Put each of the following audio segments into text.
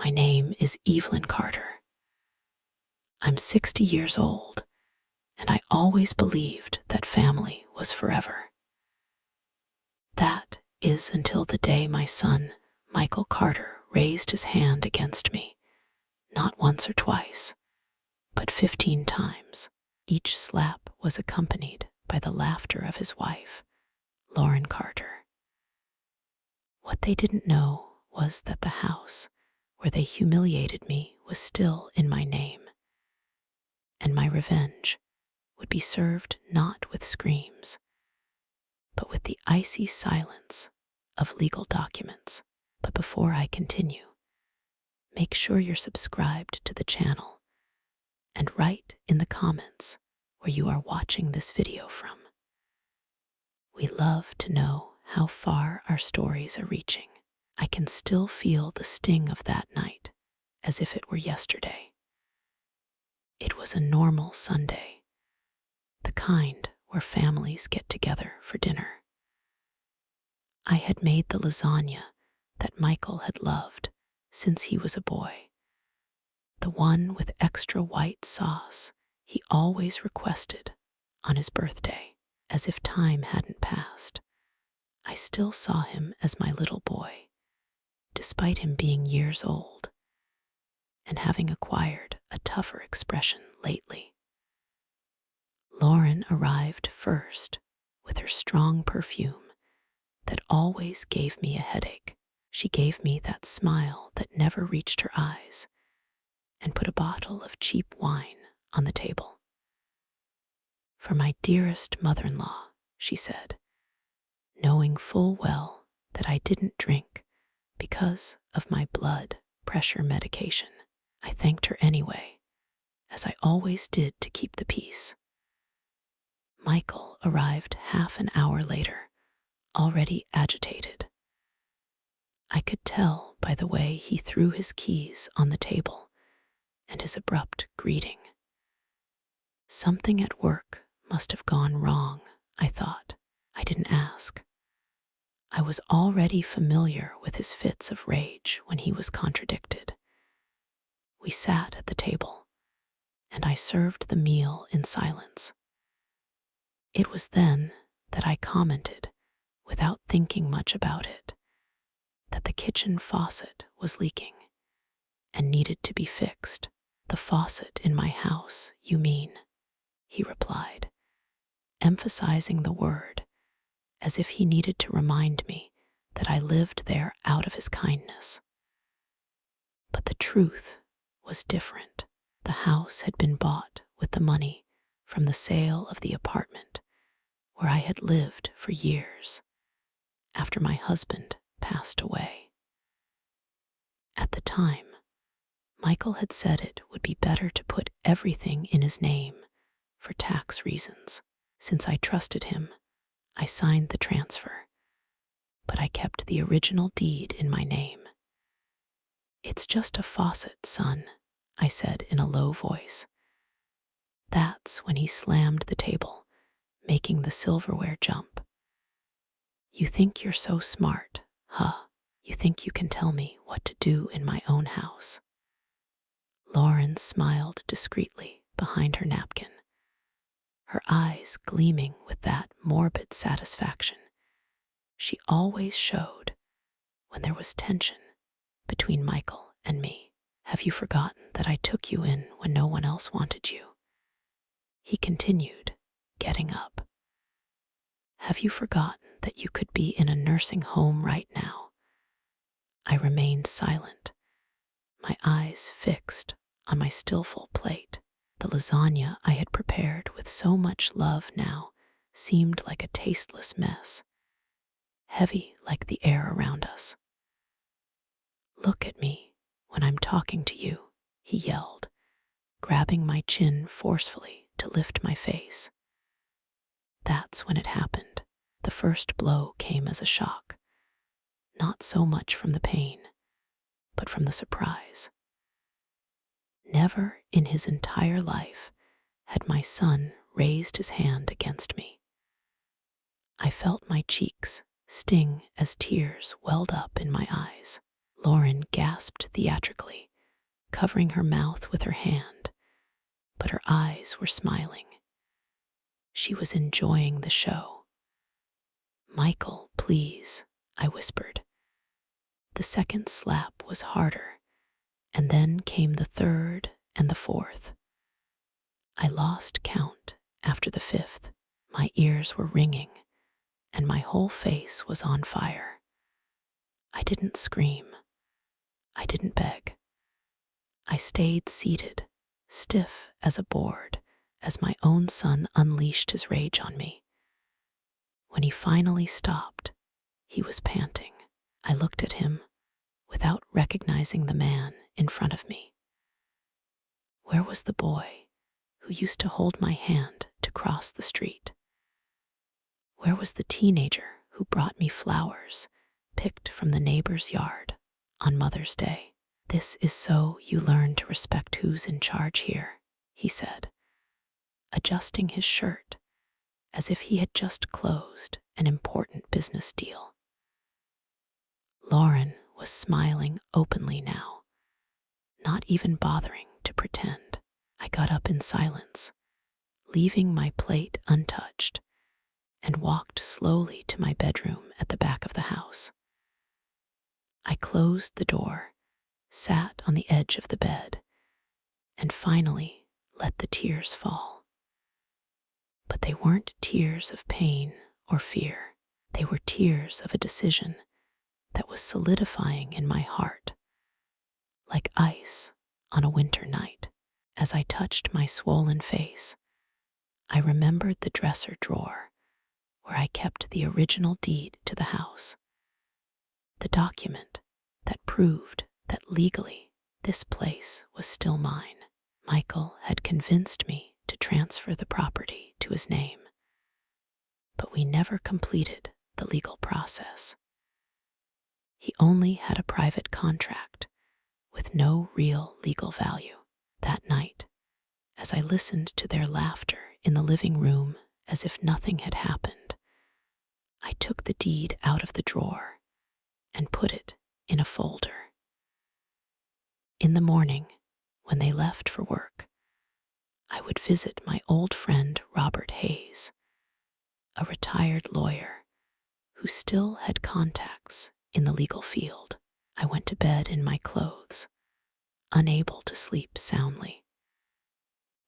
My name is Evelyn Carter. I'm 60 years old, and I always believed that family was forever. That is until the day my son, Michael Carter, raised his hand against me, not once or twice, but 15 times. Each slap was accompanied by the laughter of his wife, Lauren Carter. What they didn't know was that the house where they humiliated me was still in my name, and my revenge would be served not with screams, but with the icy silence of legal documents. But before I continue, make sure you're subscribed to the channel and write in the comments where you are watching this video from. We love to know how far our stories are reaching. I can still feel the sting of that night as if it were yesterday. It was a normal Sunday, the kind where families get together for dinner. I had made the lasagna that Michael had loved since he was a boy, the one with extra white sauce he always requested on his birthday. As if time hadn't passed, I still saw him as my little boy, despite him being years old and having acquired a tougher expression lately. Lauren arrived first with her strong perfume that always gave me a headache. She gave me that smile that never reached her eyes and put a bottle of cheap wine on the table. "For my dearest mother-in-law," she said, knowing full well that I didn't drink because of my blood pressure medication. I thanked her anyway, as I always did to keep the peace. Michael arrived half an hour later, already agitated. I could tell by the way he threw his keys on the table and his abrupt greeting. Something at work must have gone wrong, I thought. I didn't ask. I was already familiar with his fits of rage when he was contradicted. We sat at the table, and I served the meal in silence. It was then that I commented, without thinking much about it, that the kitchen faucet was leaking and needed to be fixed. "The faucet in my house, you mean?" he replied, emphasizing the word as if he needed to remind me that I lived there out of his kindness. But the truth was different. The house had been bought with the money from the sale of the apartment where I had lived for years after my husband passed away. At the time, Michael had said it would be better to put everything in his name for tax reasons. Since I trusted him, I signed the transfer, but I kept the original deed in my name. "It's just a faucet, son," I said in a low voice. That's when he slammed the table, making the silverware jump. "You think you're so smart, huh? You think you can tell me what to do in my own house?" Lauren smiled discreetly behind her napkin, her eyes gleaming with that morbid satisfaction she always showed when there was tension between Michael and me. "Have you forgotten that I took you in when no one else wanted you?" he continued, getting up. "Have you forgotten that you could be in a nursing home right now?" I remained silent, my eyes fixed on my still full plate. The lasagna I had prepared with so much love now seemed like a tasteless mess, heavy like the air around us. "Look at me when I'm talking to you," he yelled, grabbing my chin forcefully to lift my face. That's when it happened. The first blow came as a shock, not so much from the pain, but from the surprise. Never in his entire life had my son raised his hand against me. I felt my cheeks sting as tears welled up in my eyes. Lauren gasped theatrically, covering her mouth with her hand, but her eyes were smiling. She was enjoying the show. "Michael, please," I whispered. The second slap was harder, and then came the third and the fourth. I lost count after the fifth. My ears were ringing, and my whole face was on fire. I didn't scream. I didn't beg. I stayed seated, stiff as a board, as my own son unleashed his rage on me. When he finally stopped, he was panting. I looked at him without recognizing the man in front of me. Where was the boy who used to hold my hand to cross the street? Where was the teenager who brought me flowers picked from the neighbor's yard on Mother's Day? "This is so you learn to respect who's in charge here," he said, adjusting his shirt as if he had just closed an important business deal. Lauren was smiling openly now, not even bothering to pretend. I got up in silence, leaving my plate untouched, and walked slowly to my bedroom at the back of the house. I closed the door, sat on the edge of the bed, and finally let the tears fall. But they weren't tears of pain or fear. They were tears of a decision that was solidifying in my heart, like ice on a winter night. As I touched my swollen face, I remembered the dresser drawer where I kept the original deed to the house, the document that proved that legally this place was still mine. Michael had convinced me to transfer the property to his name, but we never completed the legal process. He only had a private contract with no real legal value. That night, as I listened to their laughter in the living room as if nothing had happened, I took the deed out of the drawer and put it in a folder. In the morning, when they left for work, I would visit my old friend Robert Hayes, a retired lawyer who still had contacts in the legal field. I went to bed in my clothes, unable to sleep soundly.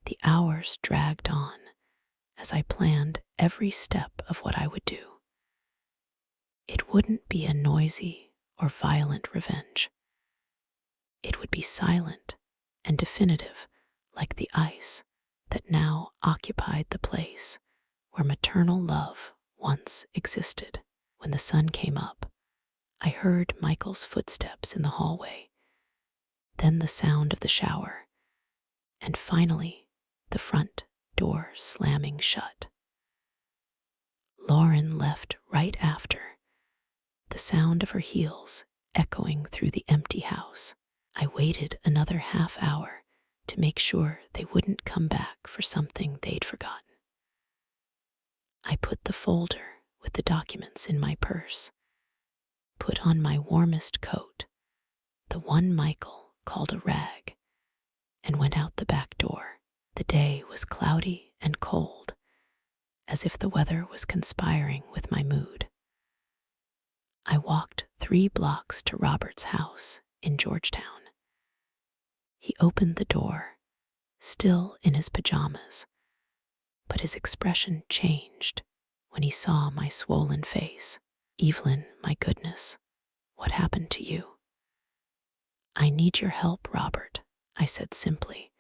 The hours dragged on as I planned every step of what I would do. It wouldn't be a noisy or violent revenge. It would be silent and definitive, like the ice that now occupied the place where maternal love once existed. When the sun came up, I heard Michael's footsteps in the hallway, then the sound of the shower, and finally the front door slamming shut. Lauren left right after, the sound of her heels echoing through the empty house. I waited another half hour to make sure they wouldn't come back for something they'd forgotten. I put the folder with the documents in my purse, put on my warmest coat, the one Michael called a rag, and went out the back door. The day was cloudy and cold, as if the weather was conspiring with my mood. I walked 3 blocks to Robert's house in Georgetown. He opened the door, still in his pajamas, but his expression changed when he saw my swollen face. "Evelyn, my goodness, what happened to you?" "I need your help, Robert," I said simply,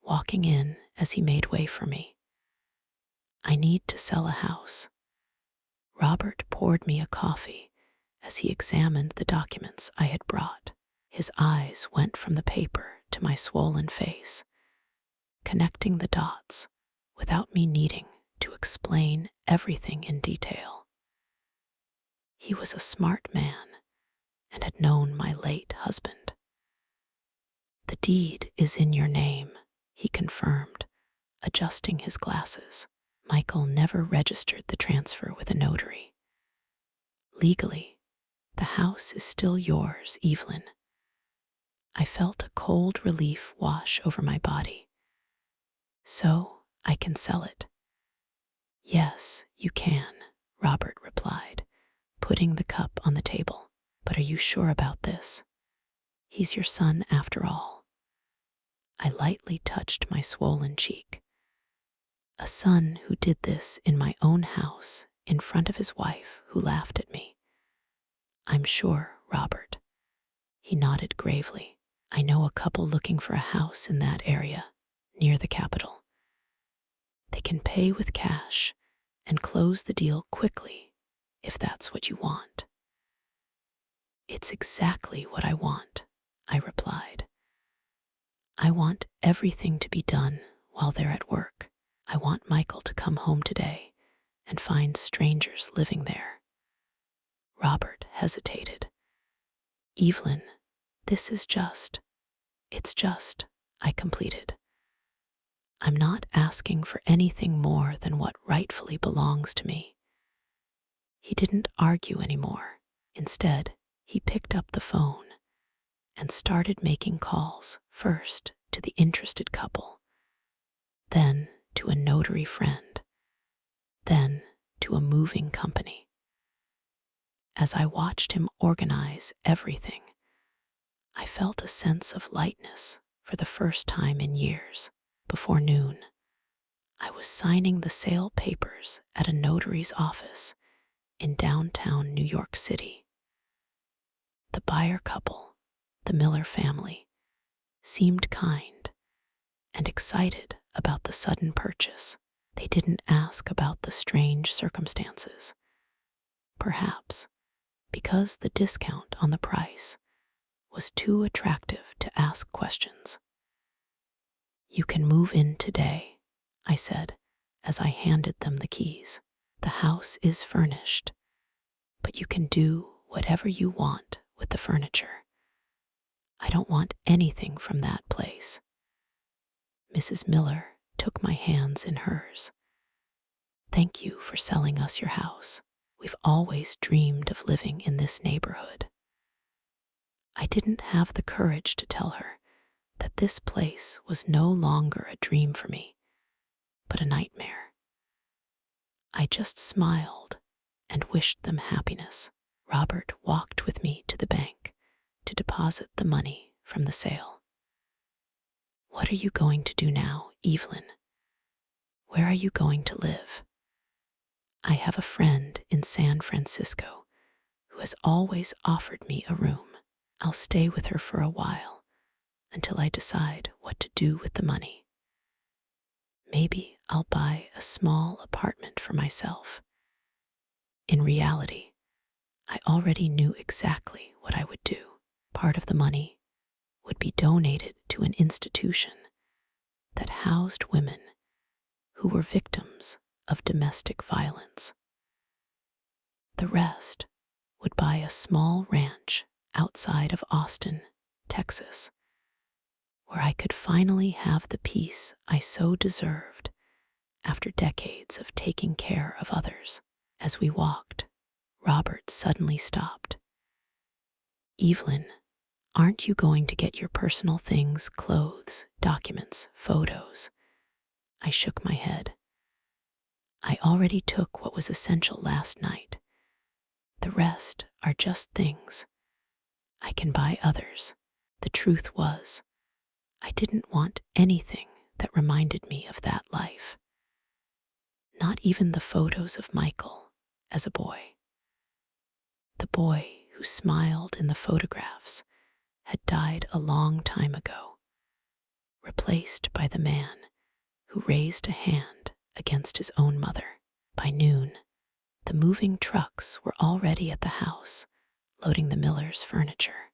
walking in as he made way for me. "I need to sell a house." Robert poured me a coffee as he examined the documents I had brought. His eyes went from the paper to my swollen face, connecting the dots without me needing to explain everything in detail. He was a smart man and had known my late husband. "The deed is in your name," he confirmed, adjusting his glasses. "Michael never registered the transfer with a notary. Legally, the house is still yours, Evelyn, I felt a cold relief wash over my body. So I can sell it? Yes, you can, Robert replied, putting the cup on the table. But are you sure about this? He's your son after all. I lightly touched my swollen cheek. A son who did this in my own house in front of his wife who laughed at me. I'm sure, Robert. He nodded gravely. I know a couple looking for a house in that area, near the capital. They can pay with cash and close the deal quickly if that's what you want. It's exactly what I want, I replied. I want everything to be done while they're at work. I want Michael to come home today and find strangers living there. Robert hesitated. Evelyn, it's just, I completed. I'm not asking for anything more than what rightfully belongs to me. He didn't argue anymore. Instead, he picked up the phone and started making calls, first to the interested couple, then to a notary friend, then to a moving company. As I watched him organize everything, I felt a sense of lightness for the first time in years. Before noon, I was signing the sale papers at a notary's office in downtown New York City. The buyer couple, the Miller family, seemed kind and excited about the sudden purchase. They didn't ask about the strange circumstances. Perhaps because the discount on the price was too attractive to ask questions. You can move in today, I said as I handed them the keys. The house is furnished, but you can do whatever you want with the furniture. I don't want anything from that place. Mrs. Miller took my hands in hers. Thank you for selling us your house. We've always dreamed of living in this neighborhood. I didn't have the courage to tell her that this place was no longer a dream for me, but a nightmare. I just smiled and wished them happiness. Robert walked with me to the bank to deposit the money from the sale. What are you going to do now, Evelyn? Where are you going to live? I have a friend in San Francisco who has always offered me a room. I'll stay with her for a while until I decide what to do with the money. Maybe I'll buy a small apartment for myself. In reality, I already knew exactly what I would do. Part of the money would be donated to an institution that housed women who were victims of domestic violence. The rest would buy a small ranch outside of Austin, Texas, where I could finally have the peace I so deserved after decades of taking care of others. As we walked, Robert suddenly stopped. Evelyn, aren't you going to get your personal things, clothes, documents, photos? I shook my head. I already took what was essential last night. The rest are just things. I can buy others. The truth was, I didn't want anything that reminded me of that life. Not even the photos of Michael as a boy. The boy who smiled in the photographs had died a long time ago, replaced by the man who raised a hand against his own mother. By noon, the moving trucks were already at the house, loading the Millers' furniture.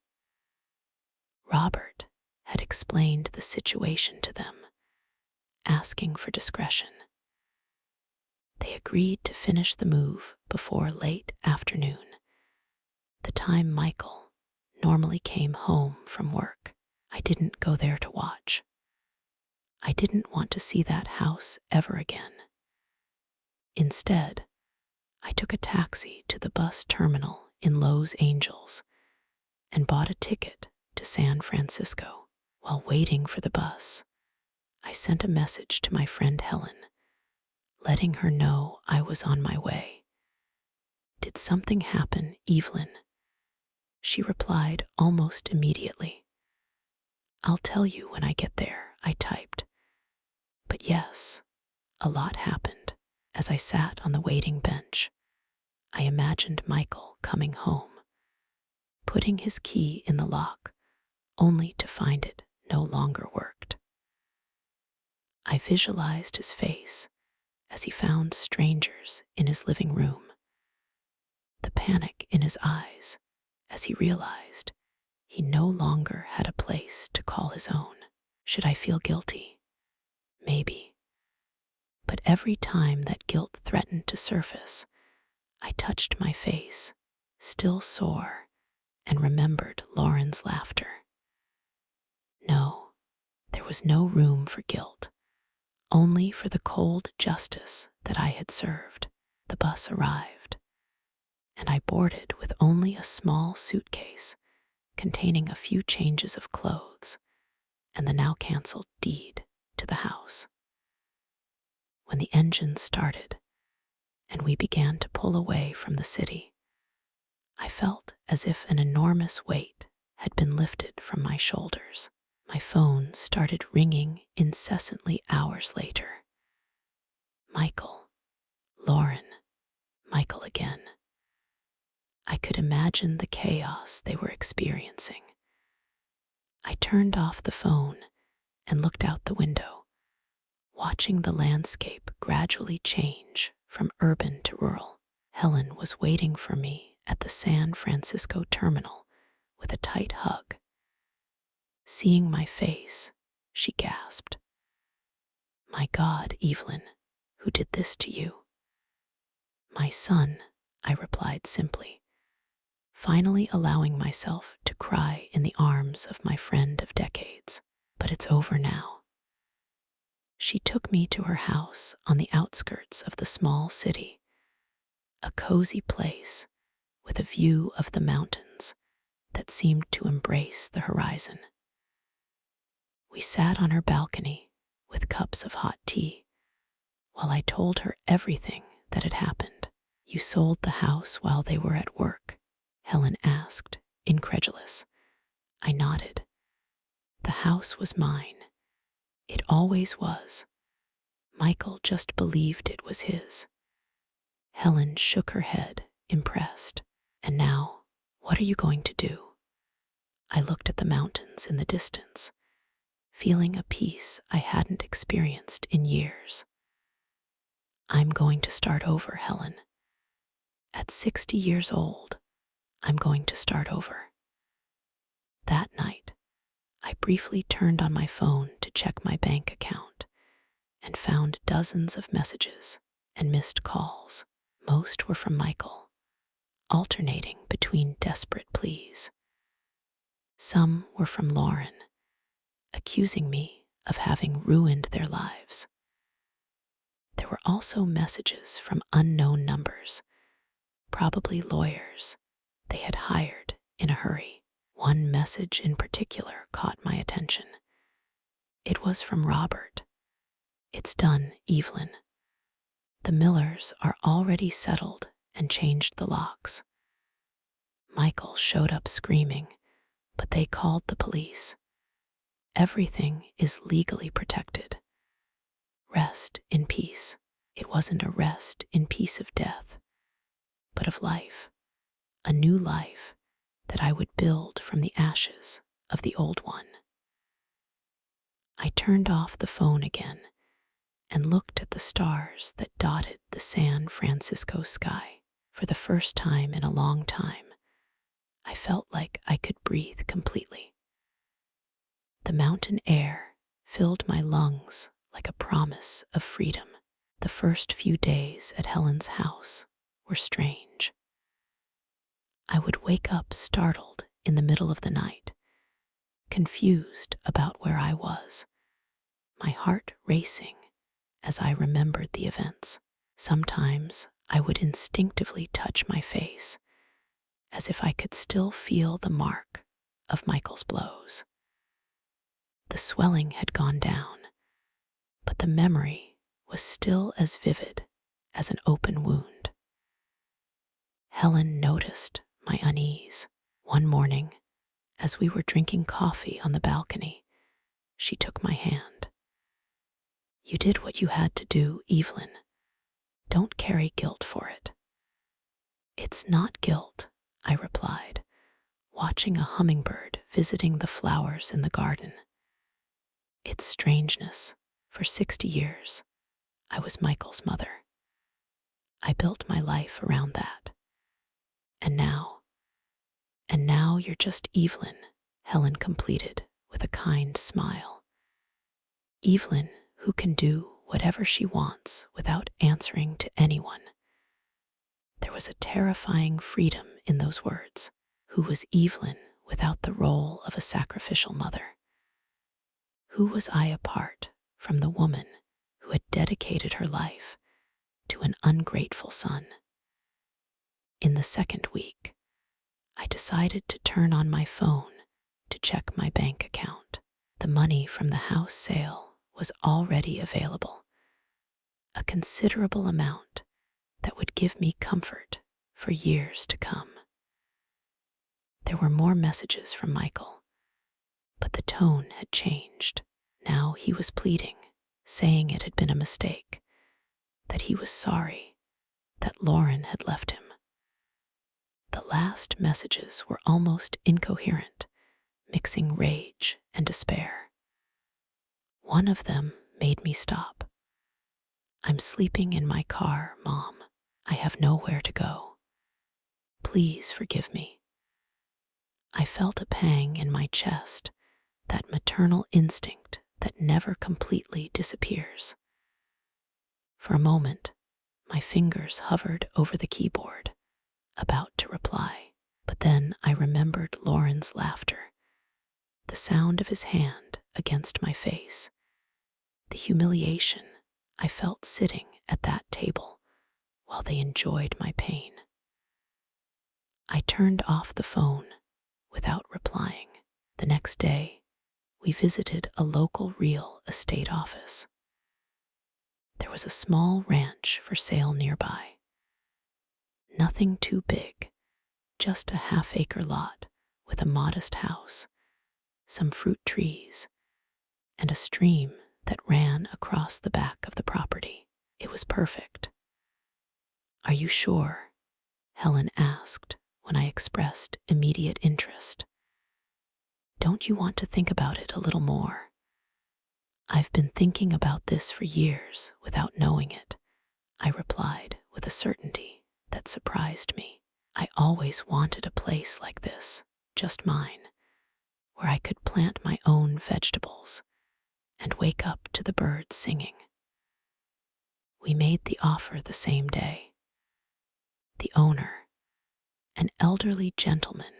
Robert had explained the situation to them, asking for discretion. They agreed to finish the move before late afternoon, the time Michael normally came home from work. I didn't go there to watch. I didn't want to see that house ever again. Instead, I took a taxi to the bus terminal in Los Angeles and bought a ticket to to San Francisco. While waiting for the bus, I sent a message to my friend Helen, letting her know I was on my way. "Did something happen, Evelyn?" She replied almost immediately. "I'll tell you when I get there," I typed. But yes, a lot happened. As I sat on the waiting bench, I imagined Michael coming home, putting his key in the lock, only to find it no longer worked. I visualized his face as he found strangers in his living room, the panic in his eyes as he realized he no longer had a place to call his own. Should I feel guilty? Maybe. But every time that guilt threatened to surface, I touched my face, still sore, and remembered Lauren's laughter. No, there was no room for guilt, only for the cold justice that I had served. The bus arrived, and I boarded with only a small suitcase containing a few changes of clothes and the now canceled deed to the house. When the engine started and we began to pull away from the city, I felt as if an enormous weight had been lifted from my shoulders. My phone started ringing incessantly hours later. Michael, Lauren, Michael again. I could imagine the chaos they were experiencing. I turned off the phone and looked out the window, watching the landscape gradually change from urban to rural. Helen was waiting for me at the San Francisco terminal with a tight hug. Seeing my face, she gasped, "My God, Evelyn, who did this to you?" "My son," I replied simply, finally allowing myself to cry in the arms of my friend of decades. "But it's over now." She took me to her house on the outskirts of the small city, a cozy place with a view of the mountains that seemed to embrace the horizon. We sat on her balcony with cups of hot tea while I told her everything that had happened. "You sold the house while they were at work?" Helen asked, incredulous. I nodded. "The house was mine. It always was. Michael just believed it was his." Helen shook her head, impressed. "And now, what are you going to do?" I looked at the mountains in the distance, feeling a peace I hadn't experienced in years. "I'm going to start over, Helen. At 60 years old, I'm going to start over." That night, I briefly turned on my phone to check my bank account and found dozens of messages and missed calls. Most were from Michael, alternating between desperate pleas. Some were from Lauren, accusing me of having ruined their lives. There were also messages from unknown numbers, probably lawyers they had hired in a hurry. One message in particular caught my attention. It was from Robert. "It's done, Evelyn. The Millers are already settled and changed the locks. Michael showed up screaming, but they called the police. Everything is legally protected. Rest in peace." It wasn't a rest in peace of death, but of life, a new life that I would build from the ashes of the old one. I turned off the phone again and looked at the stars that dotted the San Francisco sky. For the first time in a long time, I felt like I could breathe completely. The mountain air filled my lungs like a promise of freedom. The first few days at Helen's house were strange. I would wake up startled in the middle of the night, confused about where I was, my heart racing as I remembered the events. Sometimes I would instinctively touch my face, as if I could still feel the mark of Michael's blows. The swelling had gone down, but the memory was still as vivid as an open wound. Helen noticed my unease. One morning, as we were drinking coffee on the balcony, she took my hand. "You did what you had to do, Evelyn. Don't carry guilt for it." "It's not guilt," I replied, watching a hummingbird visiting the flowers in the garden. "It's strangeness. For 60 years, I was Michael's mother. I built my life around that. And now you're just Evelyn," Helen completed with a kind smile. "Evelyn who can do whatever she wants without answering to anyone." There was a terrifying freedom in those words. Who was Evelyn without the role of a sacrificial mother? Who was I apart from the woman who had dedicated her life to an ungrateful son? In the second week, I decided to turn on my phone to check my bank account. The money from the house sale was already available, a considerable amount that would give me comfort for years to come. There were more messages from Michael, but the tone had changed. Now he was pleading, saying it had been a mistake, that he was sorry, that Lauren had left him. The last messages were almost incoherent, mixing rage and despair. One of them made me stop. "I'm sleeping in my car, Mom. I have nowhere to go. Please forgive me." I felt a pang in my chest, that maternal instinct that never completely disappears. For a moment, my fingers hovered over the keyboard, about to reply, but then I remembered Lauren's laughter, the sound of his hand against my face, the humiliation I felt sitting at that table while they enjoyed my pain. I turned off the phone without replying. The next day, we visited a local real estate office. There was a small ranch for sale nearby. Nothing too big, just a half-acre lot with a modest house, some fruit trees, and a stream that ran across the back of the property. It was perfect. "Are you sure?" Helen asked when I expressed immediate interest. "Don't you want to think about it a little more?" "I've been thinking about this for years without knowing it," I replied with a certainty that surprised me. I always wanted a place like this, just mine, where I could plant my own vegetables and wake up to the birds singing. We made the offer the same day. The owner, an elderly gentleman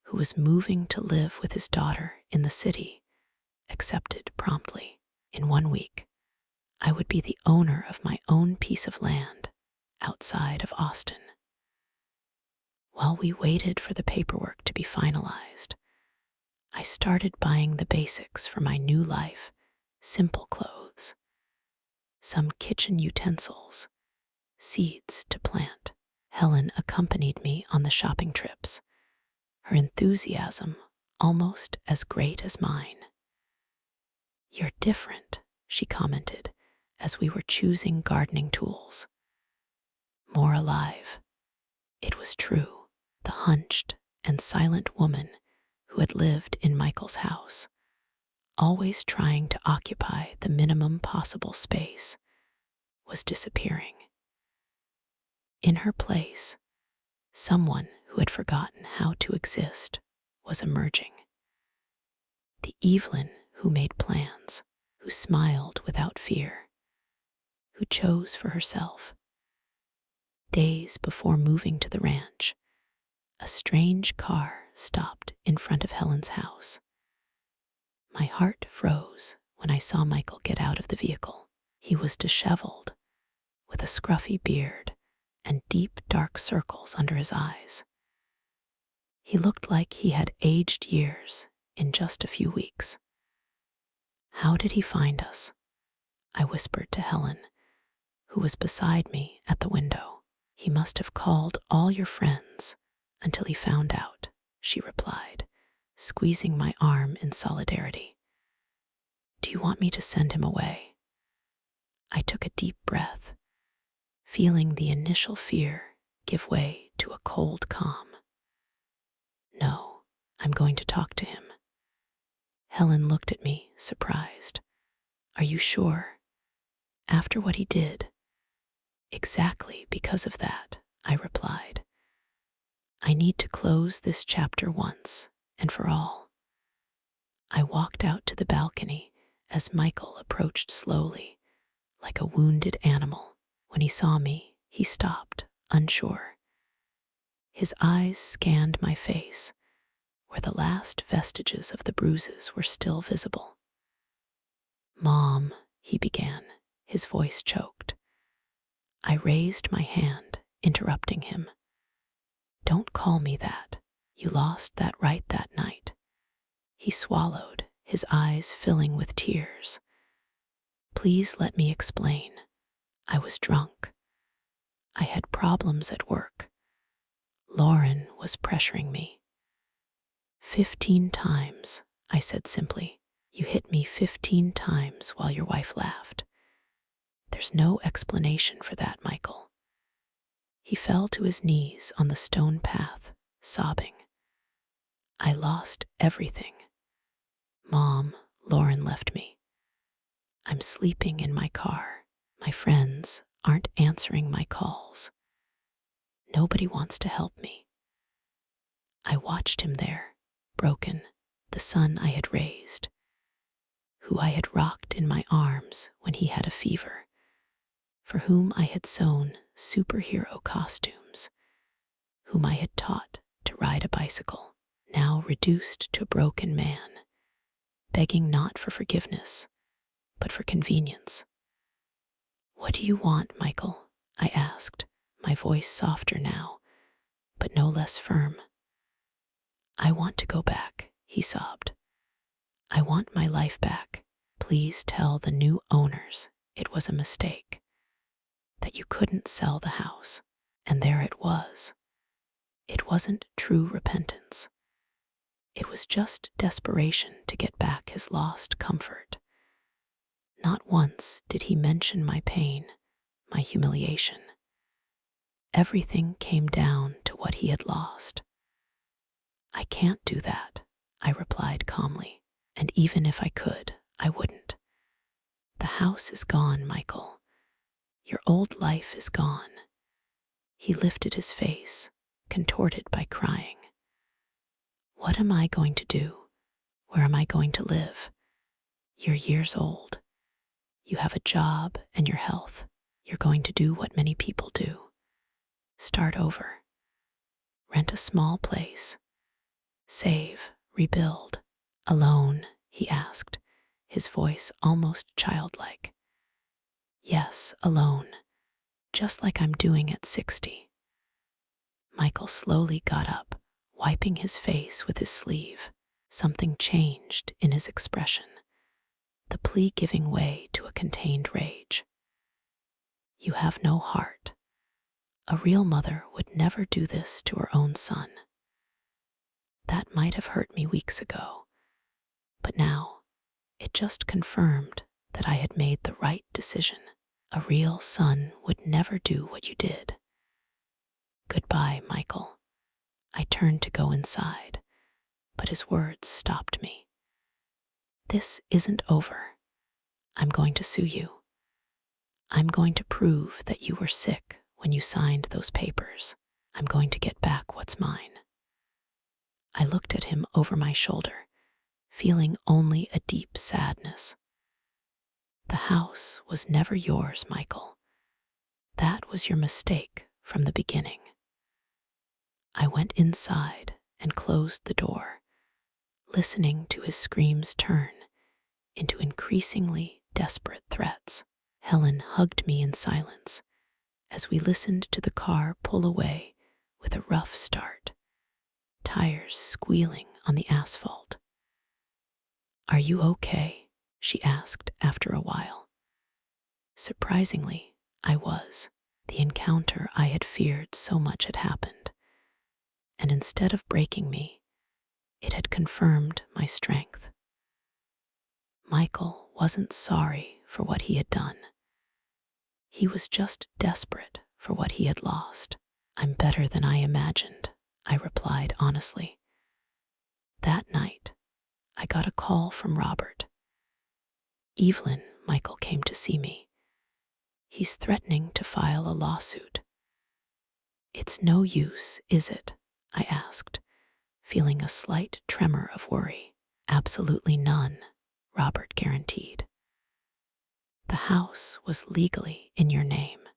who was moving to live with his daughter in the city, accepted promptly. In 1 week, I would be the owner of my own piece of land outside of Austin. While we waited for the paperwork to be finalized, I started buying the basics for my new life: simple clothes, some kitchen utensils, seeds to plant. Helen accompanied me on the shopping trips, her enthusiasm almost as great as mine. "You're different," she commented as we were choosing gardening tools. More alive. It was true. The hunched and silent woman who had lived in Michael's house, always trying to occupy the minimum possible space, was disappearing. In her place, someone who had forgotten how to exist was emerging. The Evelyn who made plans, who smiled without fear, who chose for herself. Days before moving to the ranch, a strange car stopped in front of Helen's house. My heart froze when I saw Michael get out of the vehicle. He was disheveled, with a scruffy beard and deep dark circles under his eyes. He looked like he had aged years in just a few weeks. How did he find us? I whispered to Helen, who was beside me at the window. He must have called all your friends until he found out, she replied, squeezing my arm in solidarity. Do you want me to send him away? I took a deep breath, feeling the initial fear give way to a cold calm. No, I'm going to talk to him. Helen looked at me, surprised. Are you sure? After what he did? Exactly because of that, I replied. I need to close this chapter once and for all. I walked out to the balcony as Michael approached slowly, like a wounded animal. When he saw me, he stopped, unsure. His eyes scanned my face, where the last vestiges of the bruises were still visible. Mom, he began, his voice choked. I raised my hand, interrupting him. Don't call me that. You lost that right that night. He swallowed, his eyes filling with tears. Please let me explain. I was drunk. I had problems at work. Lauren was pressuring me. 15 times, I said simply. You hit me 15 times while your wife laughed. There's no explanation for that, Michael. He fell to his knees on the stone path, sobbing. I lost everything. Mom, Lauren left me. I'm sleeping in my car. My friends aren't answering my calls. Nobody wants to help me. I watched him there, broken, the son I had raised, who I had rocked in my arms when he had a fever, for whom I had sewn superhero costumes, whom I had taught to ride a bicycle, now reduced to a broken man, begging not for forgiveness, but for convenience. What do you want, Michael? I asked, my voice softer now, but no less firm. I want to go back, he sobbed. I want my life back. Please tell the new owners it was a mistake, that you couldn't sell the house. And there it was. It wasn't true repentance. It was just desperation to get back his lost comfort. Not once did he mention my pain, my humiliation. Everything came down to what he had lost. I can't do that, I replied calmly, and even if I could, I wouldn't. The house is gone, Michael. Your old life is gone. He lifted his face, contorted by crying. What am I going to do? Where am I going to live? You're years old. You have a job and your health. You're going to do what many people do. Start over. Rent a small place. Save, rebuild. Alone, he asked, his voice almost childlike. Yes, alone, just like I'm doing at 60. Michael slowly got up, wiping his face with his sleeve. Something changed in his expression, the plea giving way to a contained rage. You have no heart. A real mother would never do this to her own son. That might have hurt me weeks ago, but now it just confirmed that I had made the right decision. A real son would never do what you did. Goodbye, Michael. I turned to go inside, but his words stopped me. This isn't over. I'm going to sue you. I'm going to prove that you were sick when you signed those papers. I'm going to get back what's mine. I looked at him over my shoulder, feeling only a deep sadness. The house was never yours, Michael. That was your mistake from the beginning. I went inside and closed the door, listening to his screams turn into increasingly desperate threats. Helen hugged me in silence as we listened to the car pull away with a rough start, tires squealing on the asphalt. "Are you okay?" she asked after a while. Surprisingly, I was. The encounter I had feared so much had happened, and instead of breaking me, it had confirmed my strength. Michael wasn't sorry for what he had done. He was just desperate for what he had lost. "I'm better than I imagined," I replied honestly. That night, I got a call from Robert. "Evelyn, Michael came to see me. He's threatening to file a lawsuit." "It's no use, is it?" I asked, feeling a slight tremor of worry. "Absolutely none," Robert guaranteed. "The house was legally in your name.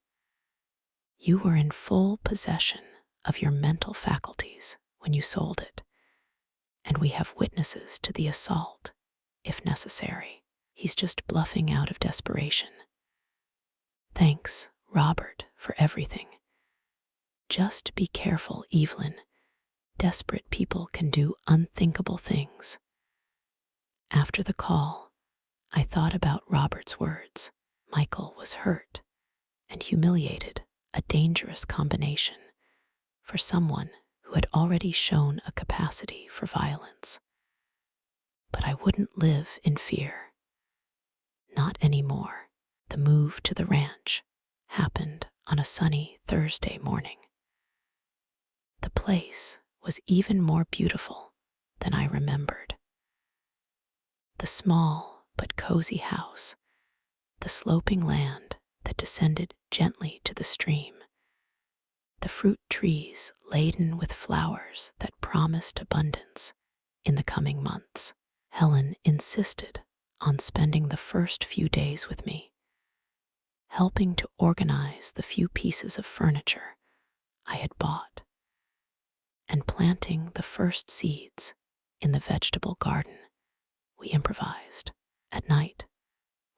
You were in full possession of your mental faculties when you sold it, and we have witnesses to the assault, if necessary. He's just bluffing out of desperation." "Thanks, Robert, for everything. Just be careful, Evelyn. Desperate people can do unthinkable things." After the call, I thought about Robert's words. Michael was hurt and humiliated, a dangerous combination for someone who had already shown a capacity for violence. But I wouldn't live in fear. Not anymore. The move to the ranch happened on a sunny Thursday morning. The place was even more beautiful than I remembered. The small but cozy house, the sloping land that descended gently to the stream, the fruit trees laden with flowers that promised abundance in the coming months. Helen insisted on spending the first few days with me, helping to organize the few pieces of furniture I had bought, and planting the first seeds in the vegetable garden we improvised. At night,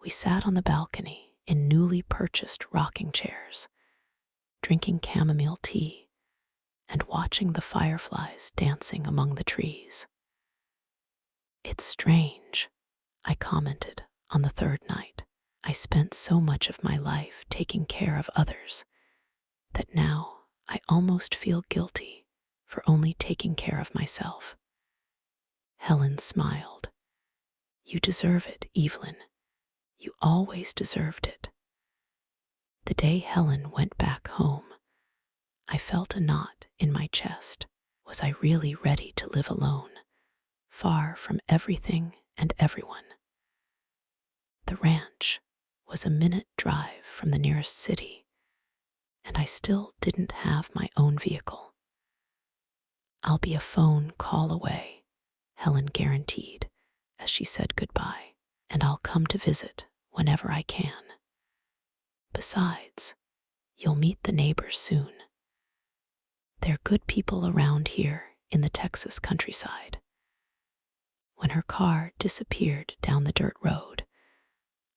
we sat on the balcony in newly purchased rocking chairs, drinking chamomile tea and watching the fireflies dancing among the trees. "It's strange," I commented on the third night. "I spent so much of my life taking care of others that now I almost feel guilty for only taking care of myself." Helen smiled. "You deserve it, Evelyn. You always deserved it." The day Helen went back home, I felt a knot in my chest. Was I really ready to live alone, far from everything and everyone? The ranch was a minute drive from the nearest city, and I still didn't have my own vehicle. "I'll be a phone call away," Helen guaranteed as she said goodbye, "and I'll come to visit whenever I can. Besides, you'll meet the neighbors soon. They're good people around here in the Texas countryside." When her car disappeared down the dirt road,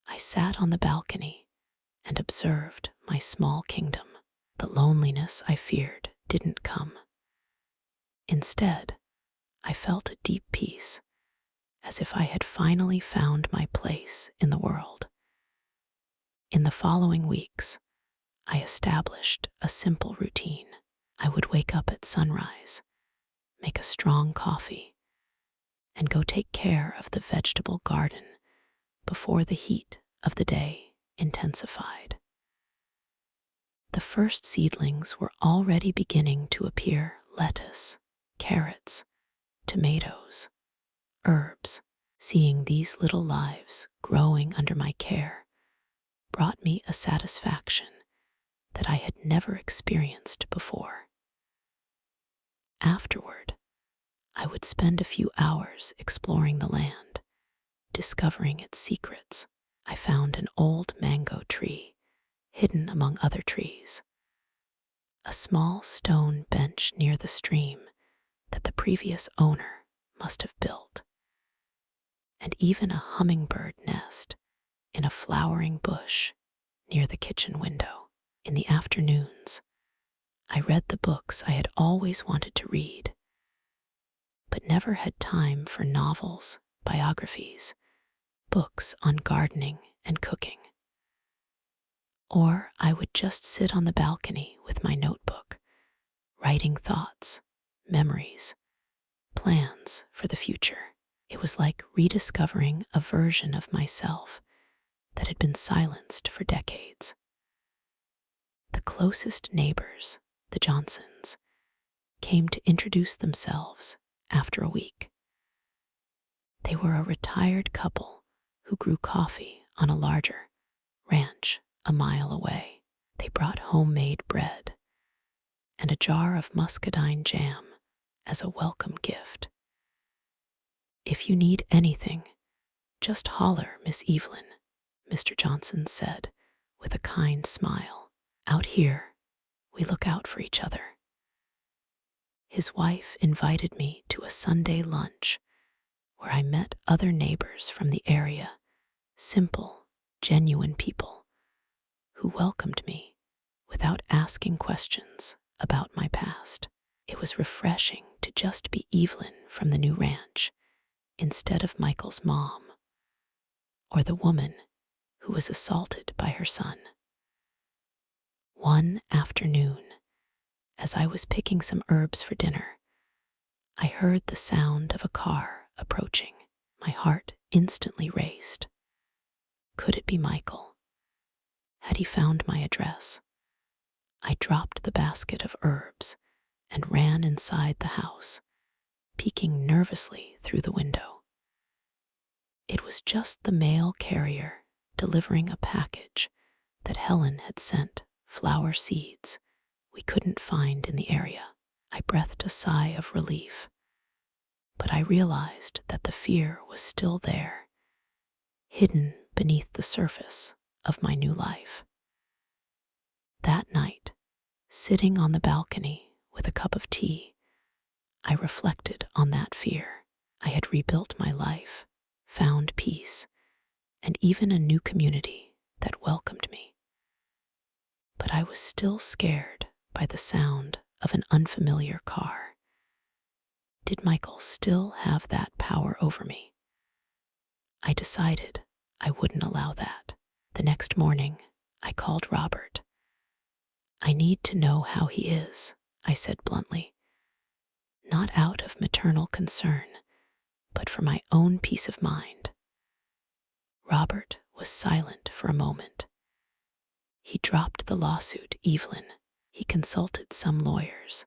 I sat on the balcony and observed my small kingdom. The loneliness I feared didn't come. Instead, I felt a deep peace, as if I had finally found my place in the world. In the following weeks, I established a simple routine. I would wake up at sunrise, make a strong coffee, and go take care of the vegetable garden before the heat of the day intensified. The first seedlings were already beginning to appear: lettuce, carrots, tomatoes, herbs. Seeing these little lives growing under my care brought me a satisfaction that I had never experienced before. Afterward, I would spend a few hours exploring the land, discovering its secrets. I found an old mango tree hidden among other trees, a small stone bench near the stream that the previous owner must have built, and even a hummingbird nest in a flowering bush near the kitchen window. In the afternoons, I read the books I had always wanted to read, but never had time for novels, biographies, books on gardening and cooking. Or I would just sit on the balcony with my notebook, writing thoughts, memories, plans for the future. It was like rediscovering a version of myself that had been silenced for decades. The closest neighbors, the Johnsons, came to introduce themselves after a week. They were a retired couple who grew coffee on a larger ranch a mile away. They brought homemade bread and a jar of muscadine jam as a welcome gift. "If you need anything, just holler, Miss Evelyn," Mr. Johnson said with a kind smile. "Out here, we look out for each other." His wife invited me to a Sunday lunch where I met other neighbors from the area, simple, genuine people who welcomed me without asking questions about my past. It was refreshing to just be Evelyn from the new ranch instead of Michael's mom or the woman who was assaulted by her son. One afternoon, as I was picking some herbs for dinner, I heard the sound of a car approaching. My heart instantly raced. Could it be Michael? Had he found my address? I dropped the basket of herbs and ran inside the house, peeking nervously through the window. It was just the mail carrier delivering a package that Helen had sent flower seeds we couldn't find in the area. I breathed a sigh of relief, but I realized that the fear was still there, hidden beneath the surface of my new life. That night, sitting on the balcony with a cup of tea, I reflected on that fear. I had rebuilt my life, found peace, and even a new community that welcomed me. But I was still scared by the sound of an unfamiliar car. Did Michael still have that power over me? I decided I wouldn't allow that. The next morning, I called Robert. "I need to know how he is," I said bluntly. Not out of maternal concern, but for my own peace of mind. Robert was silent for a moment. He dropped the lawsuit, Evelyn. He consulted some lawyers,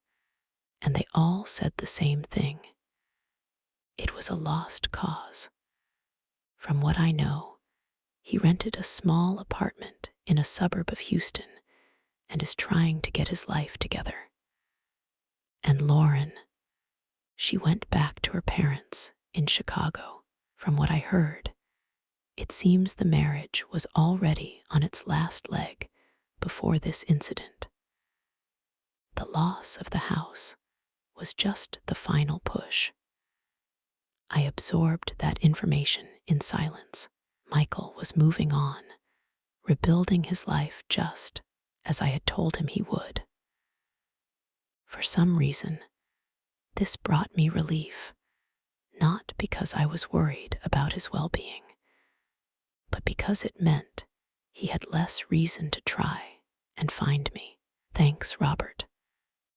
and they all said the same thing. It was a lost cause. From what I know, he rented a small apartment in a suburb of Houston and is trying to get his life together. And Lauren, she went back to her parents in Chicago. From what I heard, it seems the marriage was already on its last leg before this incident. The loss of the house was just the final push. I absorbed that information in silence. Michael was moving on, rebuilding his life just as I had told him he would. For some reason, this brought me relief, not because I was worried about his well-being, but because it meant he had less reason to try and find me. "Thanks, Robert.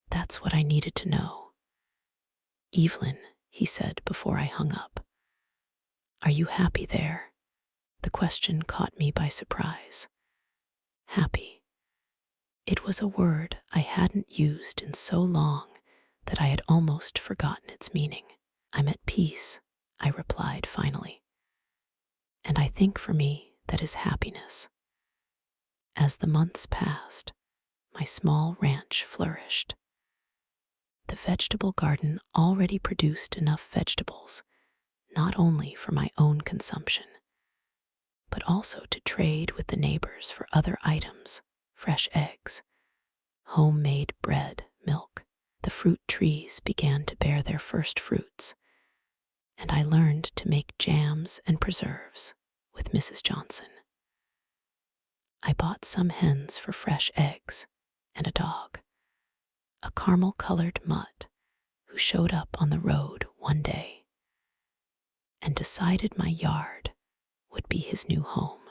That's what I needed to know." "Evelyn," he said before I hung up, "are you happy there?" The question caught me by surprise. Happy. It was a word I hadn't used in so long that I had almost forgotten its meaning. "I'm at peace," I replied finally. "And I think for me that is happiness." As the months passed, my small ranch flourished. The vegetable garden already produced enough vegetables, not only for my own consumption, but also to trade with the neighbors for other items, fresh eggs, homemade bread, milk. The fruit trees began to bear their first fruits, and I learned to make jams and preserves with Mrs. Johnson. I bought some hens for fresh eggs and a dog, a caramel-colored mutt who showed up on the road one day and decided my yard would be his new home.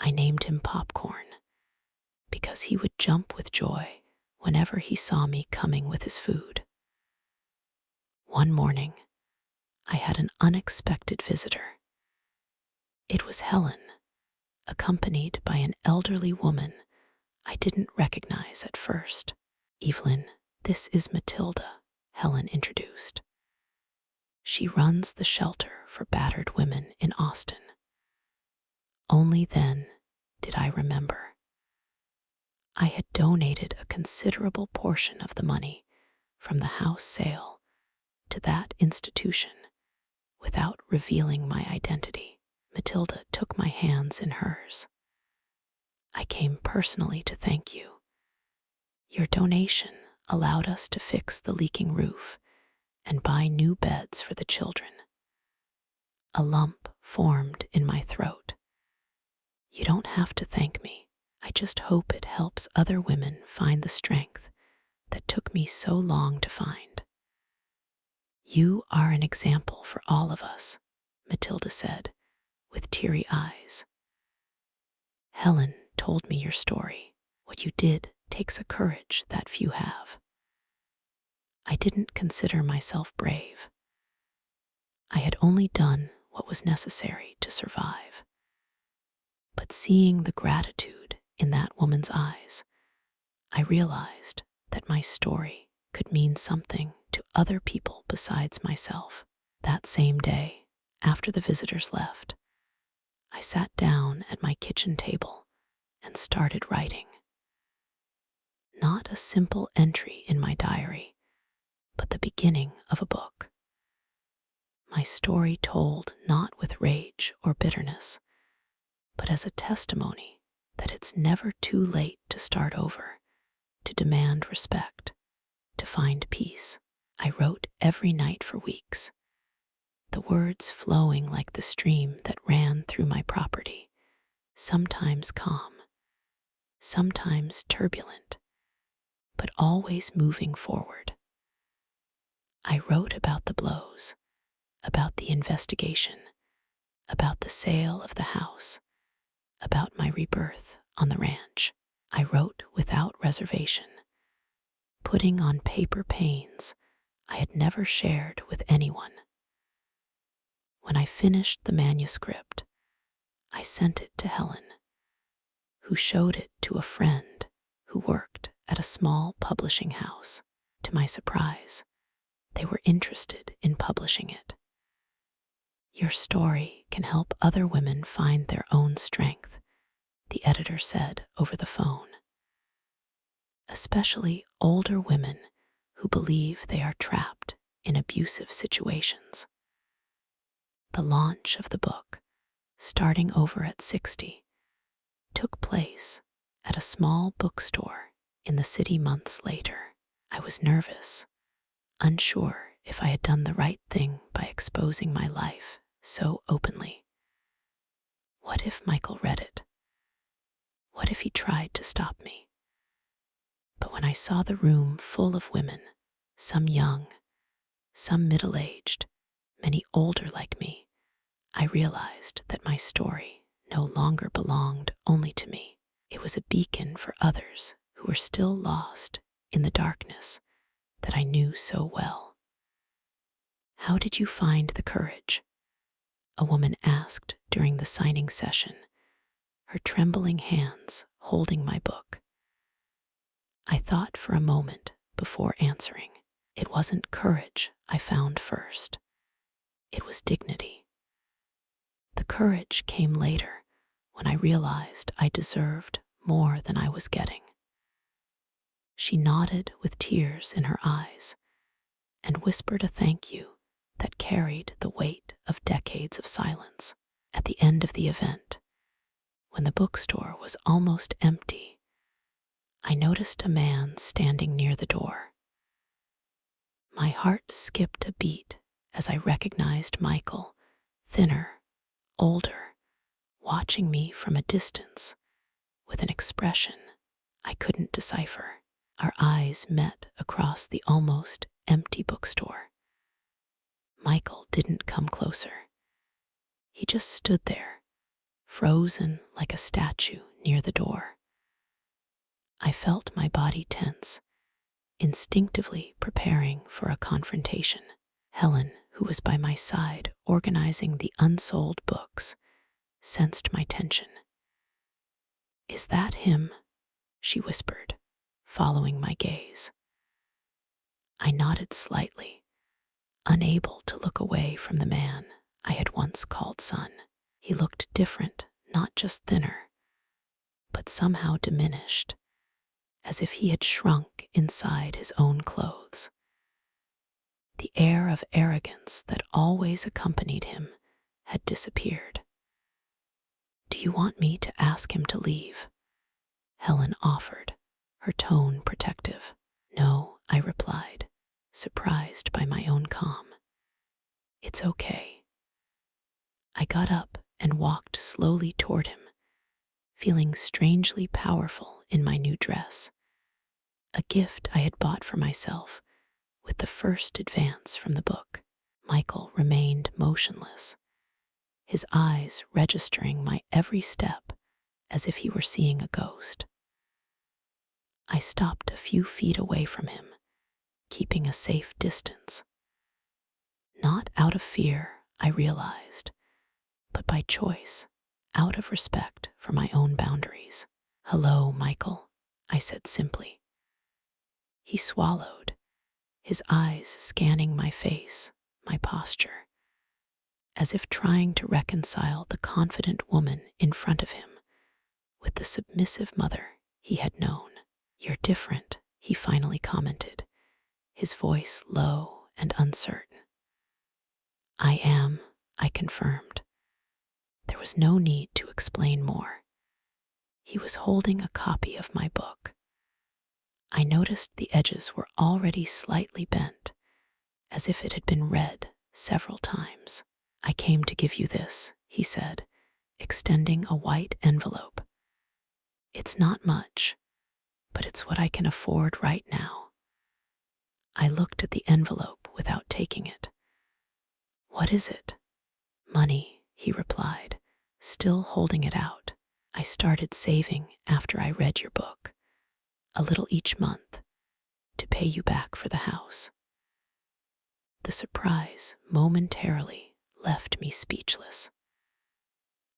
I named him Popcorn because he would jump with joy whenever he saw me coming with his food. One morning, I had an unexpected visitor. It was Helen, accompanied by an elderly woman I didn't recognize at first. "Evelyn, this is Matilda," Helen introduced. "She runs the shelter for battered women in Austin." Only then did I remember. I had donated a considerable portion of the money from the house sale to that institution without revealing my identity. Matilda took my hands in hers. "I came personally to thank you. Your donation allowed us to fix the leaking roof and buy new beds for the children." A lump formed in my throat. "You don't have to thank me. I just hope it helps other women find the strength that took me so long to find." "You are an example for all of us," Matilda said, with teary eyes. "Helen told me your story. What you did takes a courage that few have." I didn't consider myself brave. I had only done what was necessary to survive. But seeing the gratitude in that woman's eyes, I realized that my story could mean something to other people besides myself. That same day, after the visitors left, I sat down at my kitchen table and started writing. Not a simple entry in my diary, but the beginning of a book. My story told not with rage or bitterness, but as a testimony that it's never too late to start over, to demand respect, to find peace. I wrote every night for weeks, the words flowing like the stream that ran through my property, sometimes calm, sometimes turbulent, but always moving forward. I wrote about the blows, about the investigation, about the sale of the house, about my rebirth on the ranch. I wrote without reservation, putting on paper pains I had never shared with anyone. When I finished the manuscript, I sent it to Helen, who showed it to a friend who worked at a small publishing house. To my surprise, they were interested in publishing it. "Your story can help other women find their own strength," the editor said over the phone. "Especially older women who believe they are trapped in abusive situations." The launch of the book, Starting Over at 60, took place at a small bookstore in the city months later. I was nervous, unsure if I had done the right thing by exposing my life so openly. What if Michael read it? What if he tried to stop me? But when I saw the room full of women, some young, some middle-aged, many older like me, I realized that my story no longer belonged only to me. It was a beacon for others who were still lost in the darkness that I knew so well. "How did you find the courage?" a woman asked during the signing session, her trembling hands holding my book. I thought for a moment before answering. It wasn't courage I found first. It was dignity. The courage came later when I realized I deserved more than I was getting. She nodded with tears in her eyes and whispered a thank you that carried the weight of decades of silence. At the end of the event, when the bookstore was almost empty, I noticed a man standing near the door. My heart skipped a beat as I recognized Michael, thinner, older, watching me from a distance with an expression I couldn't decipher. Our eyes met across the almost empty bookstore. Michael didn't come closer. He just stood there, frozen like a statue near the door. I felt my body tense, instinctively preparing for a confrontation. Helen, who was by my side organizing the unsold books, sensed my tension. "Is that him?" she whispered, following my gaze. I nodded slightly, unable to look away from the man I had once called son. He looked different, not just thinner, but somehow diminished, as if he had shrunk inside his own clothes. The air of arrogance that always accompanied him had disappeared. "Do you want me to ask him to leave?" Helen offered, her tone protective. "No," I replied, surprised by my own calm. "It's okay." I got up and walked slowly toward him, feeling strangely powerful in my new dress, a gift I had bought for myself with the first advance from the book. Michael remained motionless, his eyes registering my every step as if he were seeing a ghost. I stopped a few feet away from him, keeping a safe distance. Not out of fear, I realized, but by choice, out of respect for my own boundaries. "Hello, Michael," I said simply. He swallowed, his eyes scanning my face, my posture, as if trying to reconcile the confident woman in front of him with the submissive mother he had known. "You're different," he finally commented, his voice low and uncertain. "I am," I confirmed. There was no need to explain more. He was holding a copy of my book. I noticed the edges were already slightly bent, as if it had been read several times. "I came to give you this," he said, extending a white envelope. "It's not much, but it's what I can afford right now." I looked at the envelope without taking it. "What is it?" "Money," he replied, still holding it out. "I started saving after I read your book, a little each month, to pay you back for the house." The surprise momentarily left me speechless.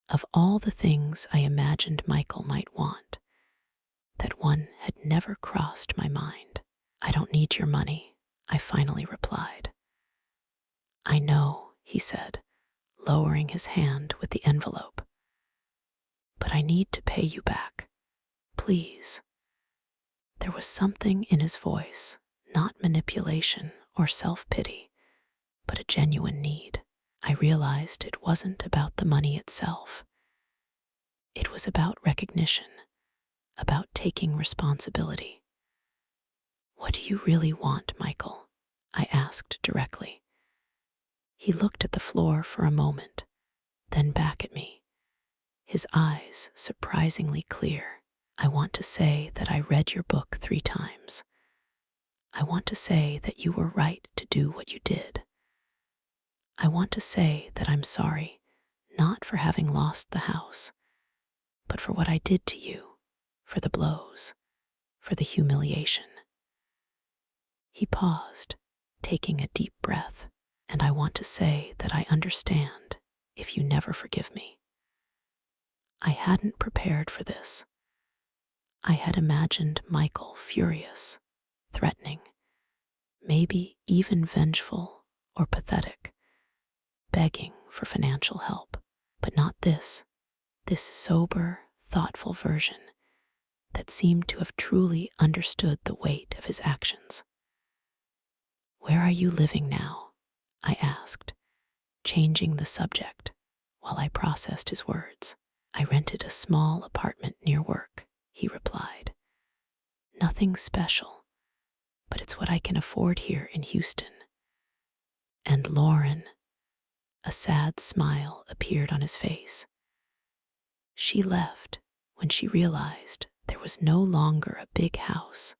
Of all the things I imagined Michael might want, that one had never crossed my mind. "I don't need your money," I finally replied. "I know," he said, lowering his hand with the envelope. "But I need to pay you back. Please." There was something in his voice, not manipulation or self-pity, but a genuine need. I realized it wasn't about the money itself. It was about recognition, about taking responsibility. "What do you really want, Michael?" I asked directly. He looked at the floor for a moment, then back at me, his eyes surprisingly clear. "I want to say that I read your book 3 times. I want to say that you were right to do what you did. I want to say that I'm sorry, not for having lost the house, but for what I did to you, for the blows, for the humiliation." He paused, taking a deep breath. "And I want to say that I understand if you never forgive me." I hadn't prepared for this. I had imagined Michael furious, threatening, maybe even vengeful or pathetic, begging for financial help, but not this sober, thoughtful version that seemed to have truly understood the weight of his actions. "Where are you living now?" I asked, changing the subject while I processed his words. "I rented a small apartment near work," he replied. "Nothing special, but it's what I can afford here in Houston." "And Lauren," a sad smile appeared on his face. "She left when she realized there was no longer a big house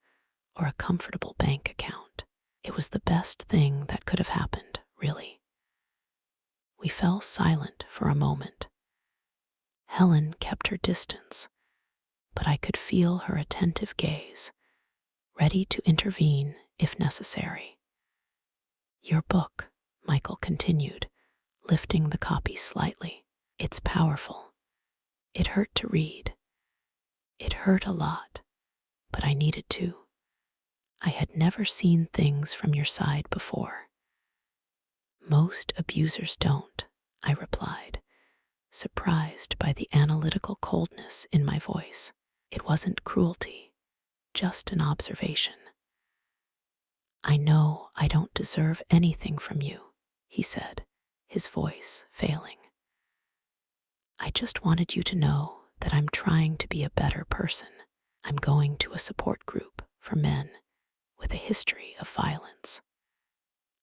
or a comfortable bank account. It was the best thing that could have happened, really." We fell silent for a moment. Helen kept her distance, but I could feel her attentive gaze, ready to intervene if necessary. Your book, Michael continued, lifting the copy slightly. It's powerful. It hurt to read. It hurt a lot, but I needed to. I had never seen things from your side before. Most abusers don't, I replied, surprised by the analytical coldness in my voice. It wasn't cruelty, just an observation. I know I don't deserve anything from you, he said, his voice failing. I just wanted you to know that I'm trying to be a better person. I'm going to a support group for men with a history of violence.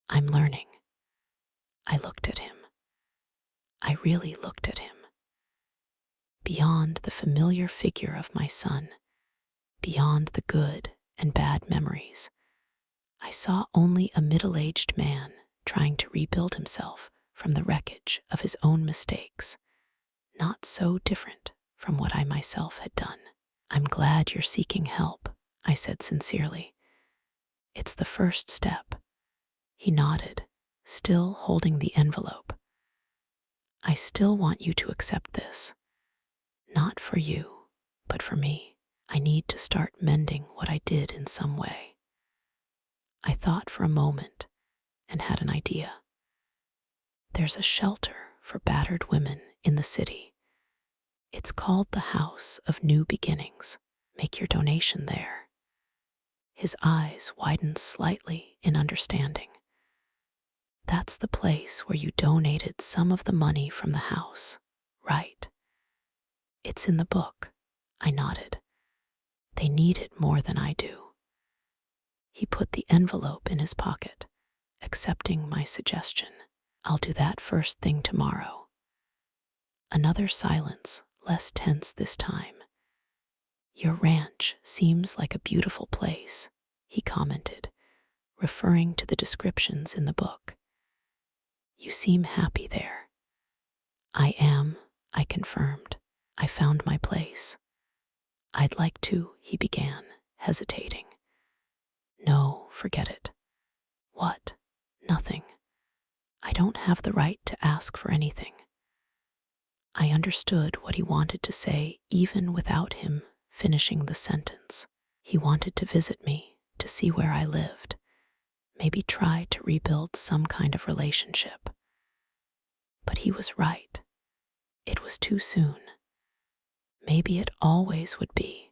I'm learning. I looked at him. I really looked at him. Beyond the familiar figure of my son, beyond the good and bad memories, I saw only a middle-aged man trying to rebuild himself from the wreckage of his own mistakes, not so different from what I myself had done. I'm glad you're seeking help, I said sincerely. It's the first step. He nodded, still holding the envelope. I still want you to accept this. Not for you, but for me. I need to start mending what I did in some way. I thought for a moment and had an idea. There's a shelter for battered women in the city. It's called the House of New Beginnings. Make your donation there. His eyes widened slightly in understanding. That's the place where you donated some of the money from the house, right? It's in the book, I nodded. They need it more than I do. He put the envelope in his pocket, accepting my suggestion. I'll do that first thing tomorrow. Another silence, less tense this time. Your ranch seems like a beautiful place, he commented, referring to the descriptions in the book. You seem happy there. I am, I confirmed. I found my place. I'd like to, he began, hesitating. No, forget it. What? Nothing. I don't have the right to ask for anything. I understood what he wanted to say even without him finishing the sentence. He wanted to visit me, to see where I lived, maybe try to rebuild some kind of relationship. But he was right. It was too soon. Maybe it always would be.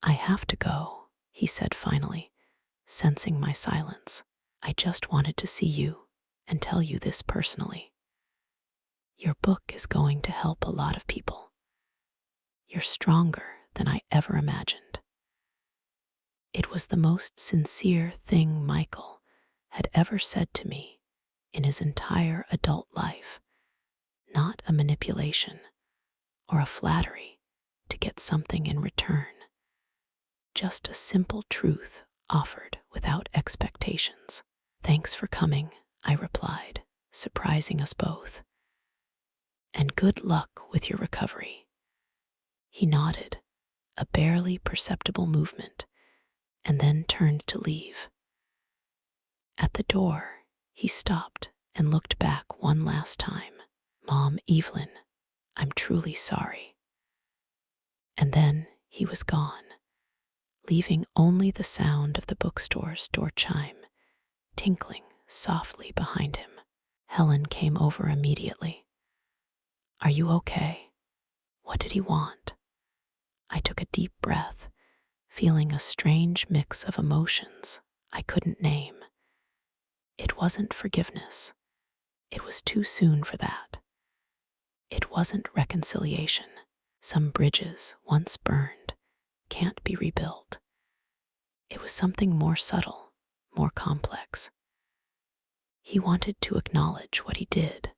I have to go, he said finally, sensing my silence. I just wanted to see you and tell you this personally. Your book is going to help a lot of people. You're stronger than I ever imagined. It was the most sincere thing Michael had ever said to me in his entire adult life, not a manipulation or a flattery to get something in return. Just a simple truth offered without expectations. Thanks for coming, I replied, surprising us both. And good luck with your recovery. He nodded, a barely perceptible movement, and then turned to leave. At the door, he stopped and looked back one last time. Mom, Evelyn, I'm truly sorry. And then he was gone, leaving only the sound of the bookstore's door chime tinkling softly behind him. Helen came over immediately. Are you okay? What did he want? I took a deep breath, feeling a strange mix of emotions I couldn't name. It wasn't forgiveness. It was too soon for that. It wasn't reconciliation. Some bridges, once burned, can't be rebuilt. It was something more subtle, more complex. He wanted to acknowledge what he did,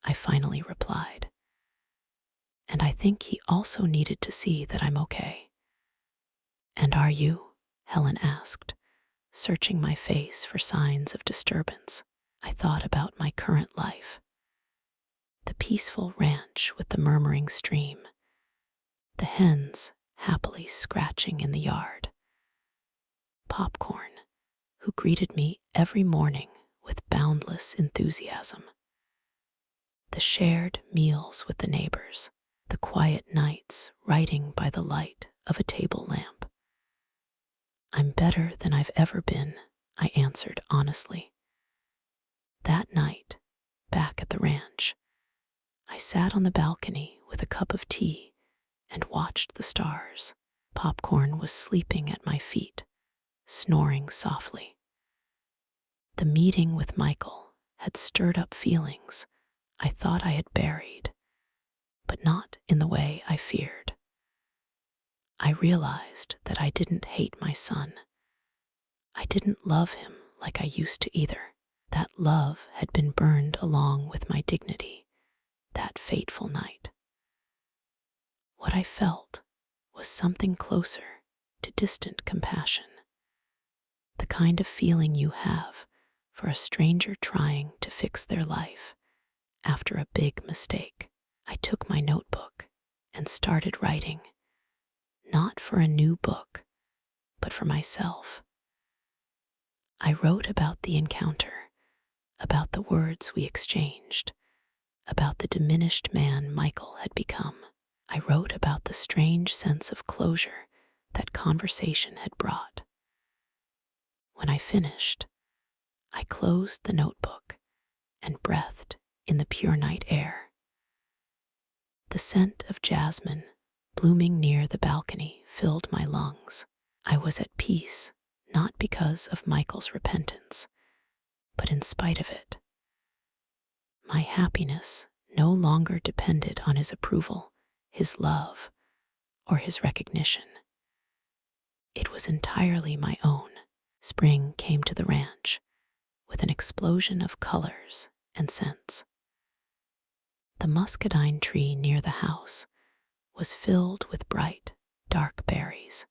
I finally replied. And I think he also needed to see that I'm okay. And are you? Helen asked, searching my face for signs of disturbance. I thought about my current life, The peaceful ranch with the murmuring stream, the hens happily scratching in the yard, Popcorn, who greeted me every morning with boundless enthusiasm, the shared meals with the neighbors, the quiet nights writing by the light of a table lamp. "I'm better than I've ever been," I answered honestly. That night, back at the ranch, I sat on the balcony with a cup of tea and watched the stars. Popcorn was sleeping at my feet, snoring softly. The meeting with Michael had stirred up feelings I thought I had buried, but not in the way I feared. I realized that I didn't hate my son. I didn't love him like I used to either. That love had been burned along with my dignity that fateful night. What I felt was something closer to distant compassion, the kind of feeling you have for a stranger trying to fix their life after a big mistake. I took my notebook and started writing, not for a new book, but for myself. I wrote about the encounter, about the words we exchanged, about the diminished man Michael had become. I wrote about the strange sense of closure that conversation had brought. When I finished, I closed the notebook and breathed in the pure night air. The scent of jasmine blooming near the balcony filled my lungs. I was at peace, not because of Michael's repentance, but in spite of it. My happiness no longer depended on his approval, his love, or his recognition. It was entirely my own. Spring came to the ranch with an explosion of colors and scents. The muscadine tree near the house was filled with bright, dark berries.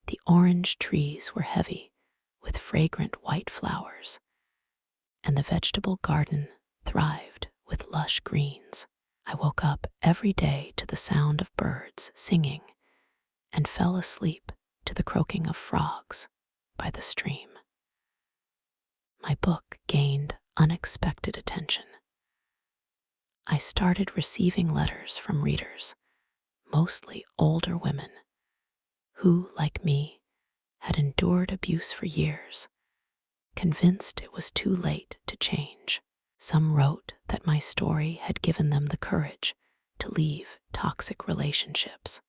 The orange trees were heavy with fragrant white flowers, and the vegetable garden thrived with lush greens. I woke up every day to the sound of birds singing and fell asleep to the croaking of frogs by the stream. My book gained unexpected attention. I started receiving letters from readers, mostly older women, who, like me, had endured abuse for years, convinced it was too late to change. Some wrote that my story had given them the courage to leave toxic relationships.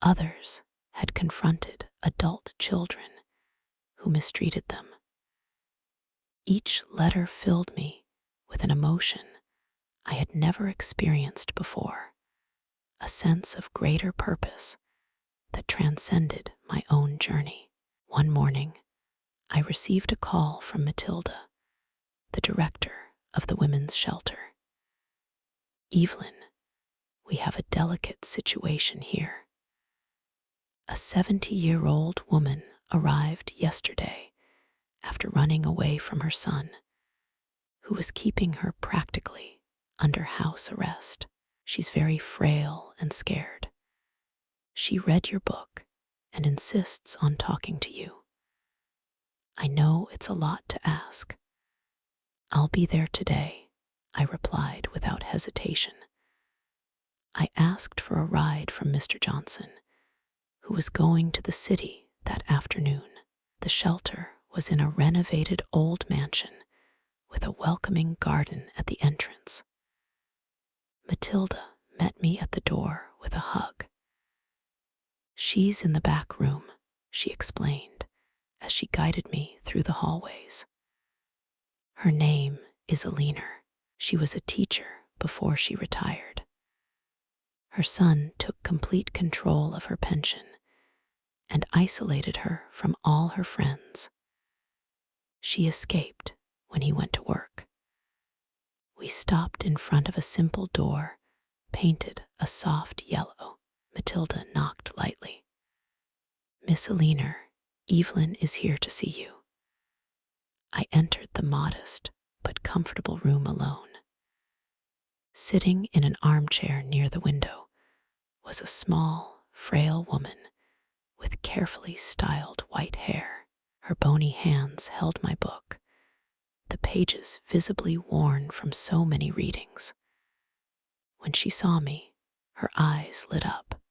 Others had confronted adult children who mistreated them. Each letter filled me with an emotion I had never experienced before, a sense of greater purpose that transcended my own journey. One morning, I received a call from Matilda, the director of the women's shelter. "Evelyn, we have a delicate situation here. A 70-year-old woman arrived yesterday after running away from her son, who was keeping her practically under house arrest. She's very frail and scared. She read your book and insists on talking to you. I know it's a lot to ask." "I'll be there today," I replied without hesitation. I asked for a ride from Mr. Johnson, who was going to the city that afternoon. The shelter was in a renovated old mansion with a welcoming garden at the entrance. Matilda met me at the door with a hug. "She's in the back room," she explained as she guided me through the hallways. "Her name is Alina. She was a teacher before she retired. Her son took complete control of her pension and isolated her from all her friends. She escaped when he went to work." We stopped in front of a simple door painted a soft yellow. Matilda knocked lightly. "Miss Alina, Evelyn is here to see you." I entered the modest but comfortable room alone. Sitting in an armchair near the window was a small, frail woman with carefully styled white hair. Her bony hands held my book, the pages visibly worn from so many readings. When she saw me, her eyes lit up.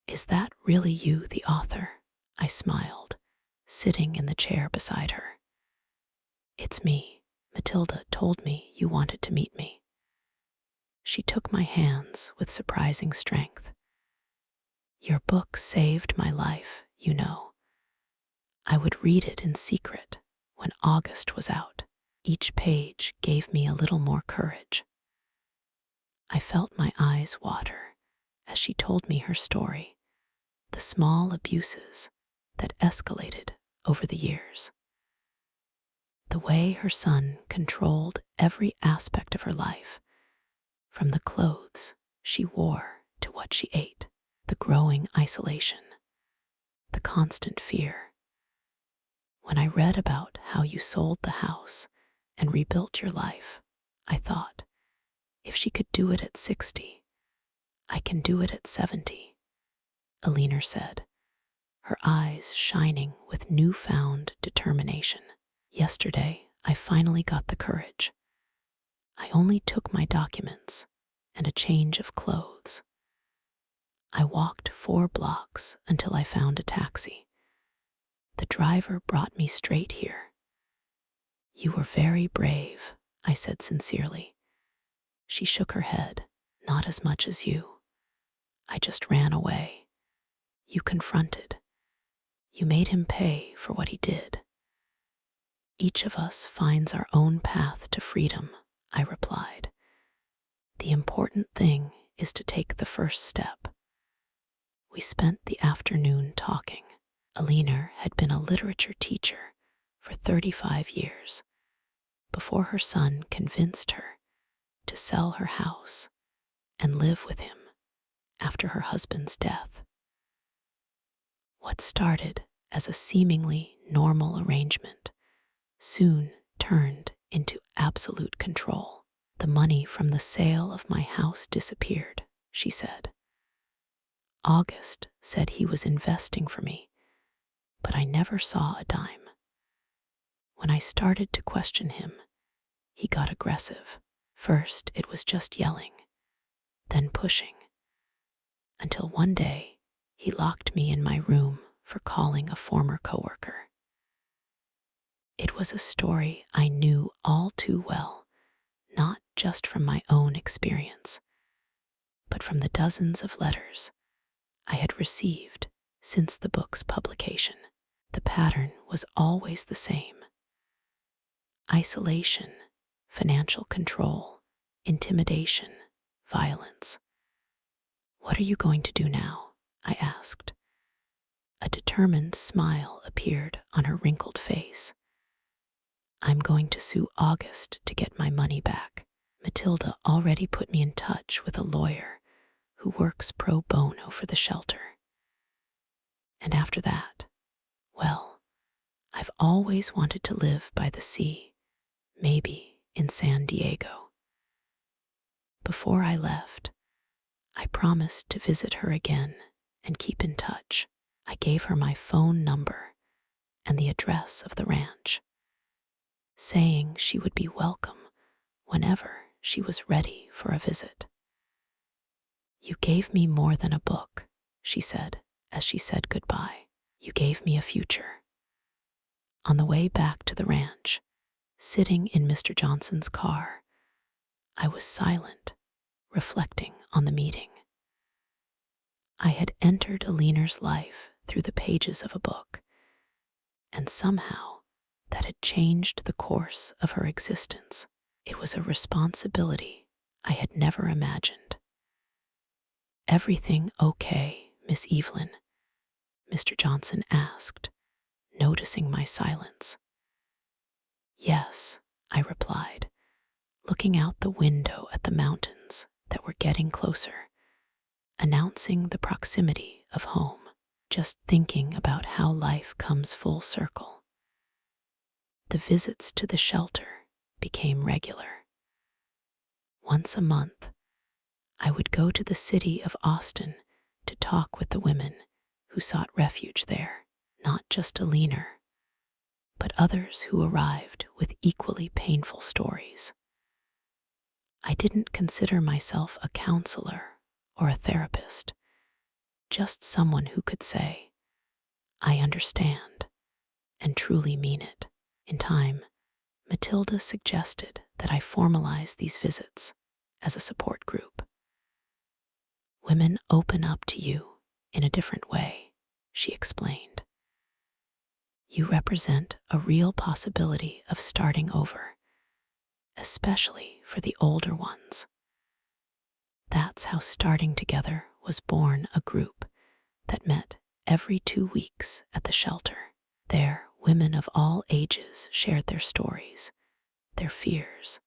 "Is that really you, the author?" I smiled, sitting in the chair beside her. "It's me. Matilda told me you wanted to meet me." She took my hands with surprising strength. "Your book saved my life, you know. I would read it in secret when August was out. Each page gave me a little more courage." I felt my eyes water as she told me her story, the small abuses that escalated over the years. The way her son controlled every aspect of her life, from the clothes she wore to what she ate, the growing isolation, the constant fear. When I read about how you sold the house and rebuilt your life, I thought, if she could do it at 60, I can do it at 70, Alina said, her eyes shining with newfound determination. Yesterday, I finally got the courage. I only took my documents and a change of clothes. I walked 4 blocks until I found a taxi. The driver brought me straight here. "You were very brave," I said sincerely. She shook her head. "Not as much as you. I just ran away. You confronted. You made him pay for what he did." "Each of us finds our own path to freedom," I replied. "The important thing is to take the first step." We spent the afternoon talking. Alina had been a literature teacher for 35 years before her son convinced her to sell her house and live with him after her husband's death. What started as a seemingly normal arrangement soon turned into absolute control. "The money from the sale of my house disappeared," she said. "August said he was investing for me, but I never saw a dime. When I started to question him, he got aggressive. First it was just yelling, then pushing, until one day he locked me in my room for calling a former coworker." It was a story I knew all too well, not just from my own experience, but from the dozens of letters I had received since the book's publication. The pattern was always the same: isolation, financial control, intimidation, violence. "What are you going to do now?" I asked. A determined smile appeared on her wrinkled face. "I'm going to sue August to get my money back. Matilda already put me in touch with a lawyer who works pro bono for the shelter. And after that, well, I've always wanted to live by the sea, maybe in San Diego." Before I left, I promised to visit her again and keep in touch. I gave her my phone number and the address of the ranch, saying she would be welcome whenever she was ready for a visit. "You gave me more than a book," she said as she said goodbye. "You gave me a future." On the way back to the ranch, sitting in Mr. Johnson's car, I was silent, reflecting on the meeting. I had entered Alina's life through the pages of a book, and somehow that had changed the course of her existence. It was a responsibility I had never imagined. "Everything okay, Miss Evelyn?" Mr. Johnson asked, noticing my silence. "Yes," I replied, looking out the window at the mountains that were getting closer, announcing the proximity of home, just thinking about how life comes full circle. The visits to the shelter became regular. Once a month, I would go to the city of Austin to talk with the women who sought refuge there, not just a leaner, but others who arrived with equally painful stories. I didn't consider myself a counselor or a therapist, just someone who could say, "I understand," and truly mean it. In time, Matilda suggested that I formalize these visits as a support group. Women open up to you in a different way, she explained. You represent a real possibility of starting over, especially for the older ones. That's how Starting Together was born, a group that met every 2 weeks at the shelter. There, women of all ages shared their stories, their fears,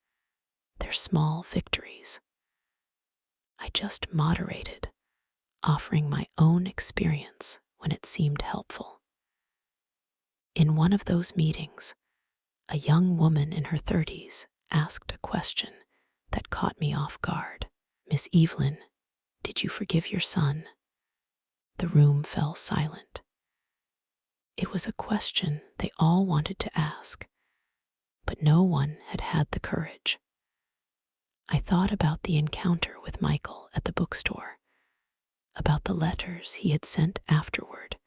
their small victories. I just moderated, offering my own experience when it seemed helpful. In one of those meetings, a young woman in her 30s asked a question that caught me off guard. "Miss Evelyn, did you forgive your son?" The room fell silent. It was a question they all wanted to ask, but no one had had the courage. I thought about the encounter with Michael at the bookstore, about the letters he had sent afterward,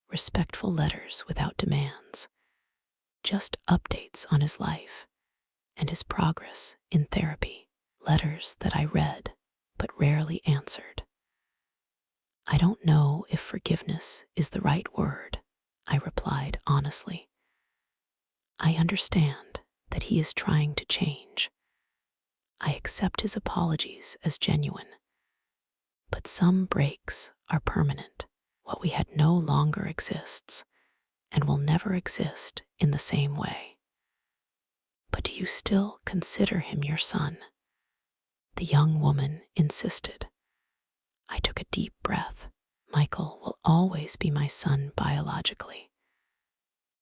respectful letters without demands, just updates on his life and his progress in therapy, letters that I read but rarely answered. "I don't know if forgiveness is the right word," I replied honestly. "I understand that he is trying to change. I accept his apologies as genuine. But some breaks are permanent. What we had no longer exists and will never exist in the same way." "But do you still consider him your son?" the young woman insisted. I took a deep breath. "Michael will always be my son biologically,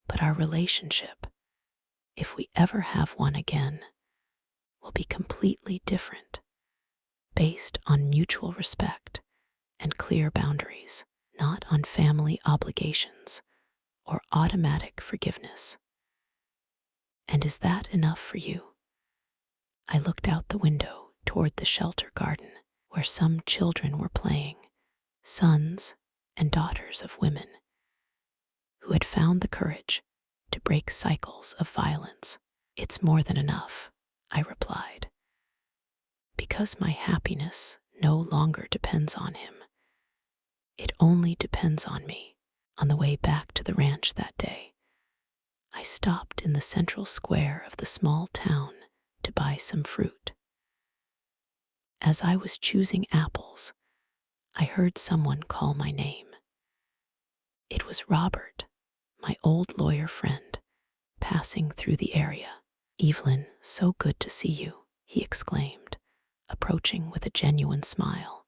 but our relationship, if we ever have one again, will be completely different, based on mutual respect and clear boundaries, not on family obligations or automatic forgiveness." "And is that enough for you?" I looked out the window toward the shelter garden where some children were playing, sons and daughters of women who had found the courage to break cycles of violence. "It's more than enough," I replied, "because my happiness no longer depends on him. It only depends on me." On the way back to the ranch that day, I stopped in the central square of the small town to buy some fruit. As I was choosing apples, I heard someone call my name. It was Robert, my old lawyer friend, passing through the area. "Evelyn, so good to see you," he exclaimed, approaching with a genuine smile.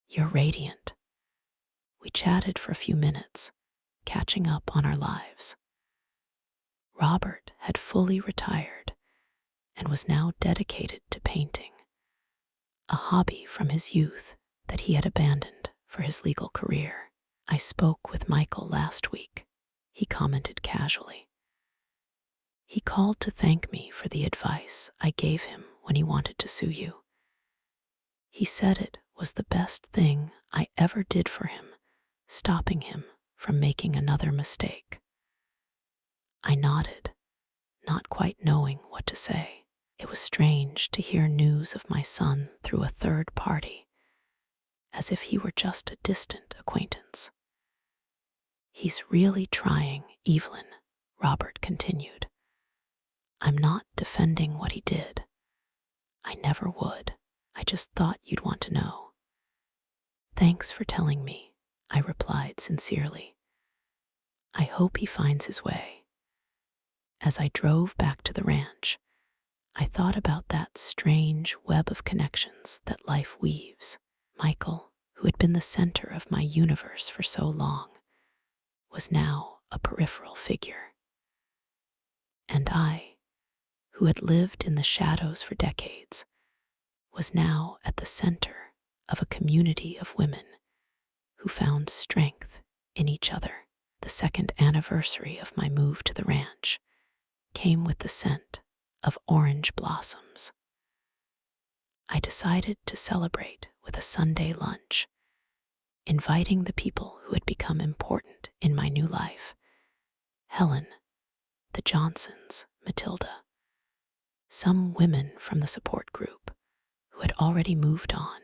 "You're radiant." We chatted for a few minutes, catching up on our lives. Robert had fully retired and was now dedicated to painting, a hobby from his youth that he had abandoned for his legal career. "I spoke with Michael last week," he commented casually. "He called to thank me for the advice I gave him when he wanted to sue you. He said it was the best thing I ever did for him, stopping him from making another mistake." I nodded, not quite knowing what to say. It was strange to hear news of my son through a third party, as if he were just a distant acquaintance. "He's really trying, Evelyn," Robert continued. "I'm not defending what he did. I never would. I just thought you'd want to know." "Thanks for telling me," I replied sincerely. "I hope he finds his way." As I drove back to the ranch, I thought about that strange web of connections that life weaves. Michael, who had been the center of my universe for so long, was now a peripheral figure. And I, who had lived in the shadows for decades, was now at the center of a community of women who found strength in each other. The second anniversary of my move to the ranch came with the scent of orange blossoms. I decided to celebrate with a Sunday lunch, inviting the people who had become important in my new life: Helen, the Johnsons, Matilda, some women from the support group who had already moved on,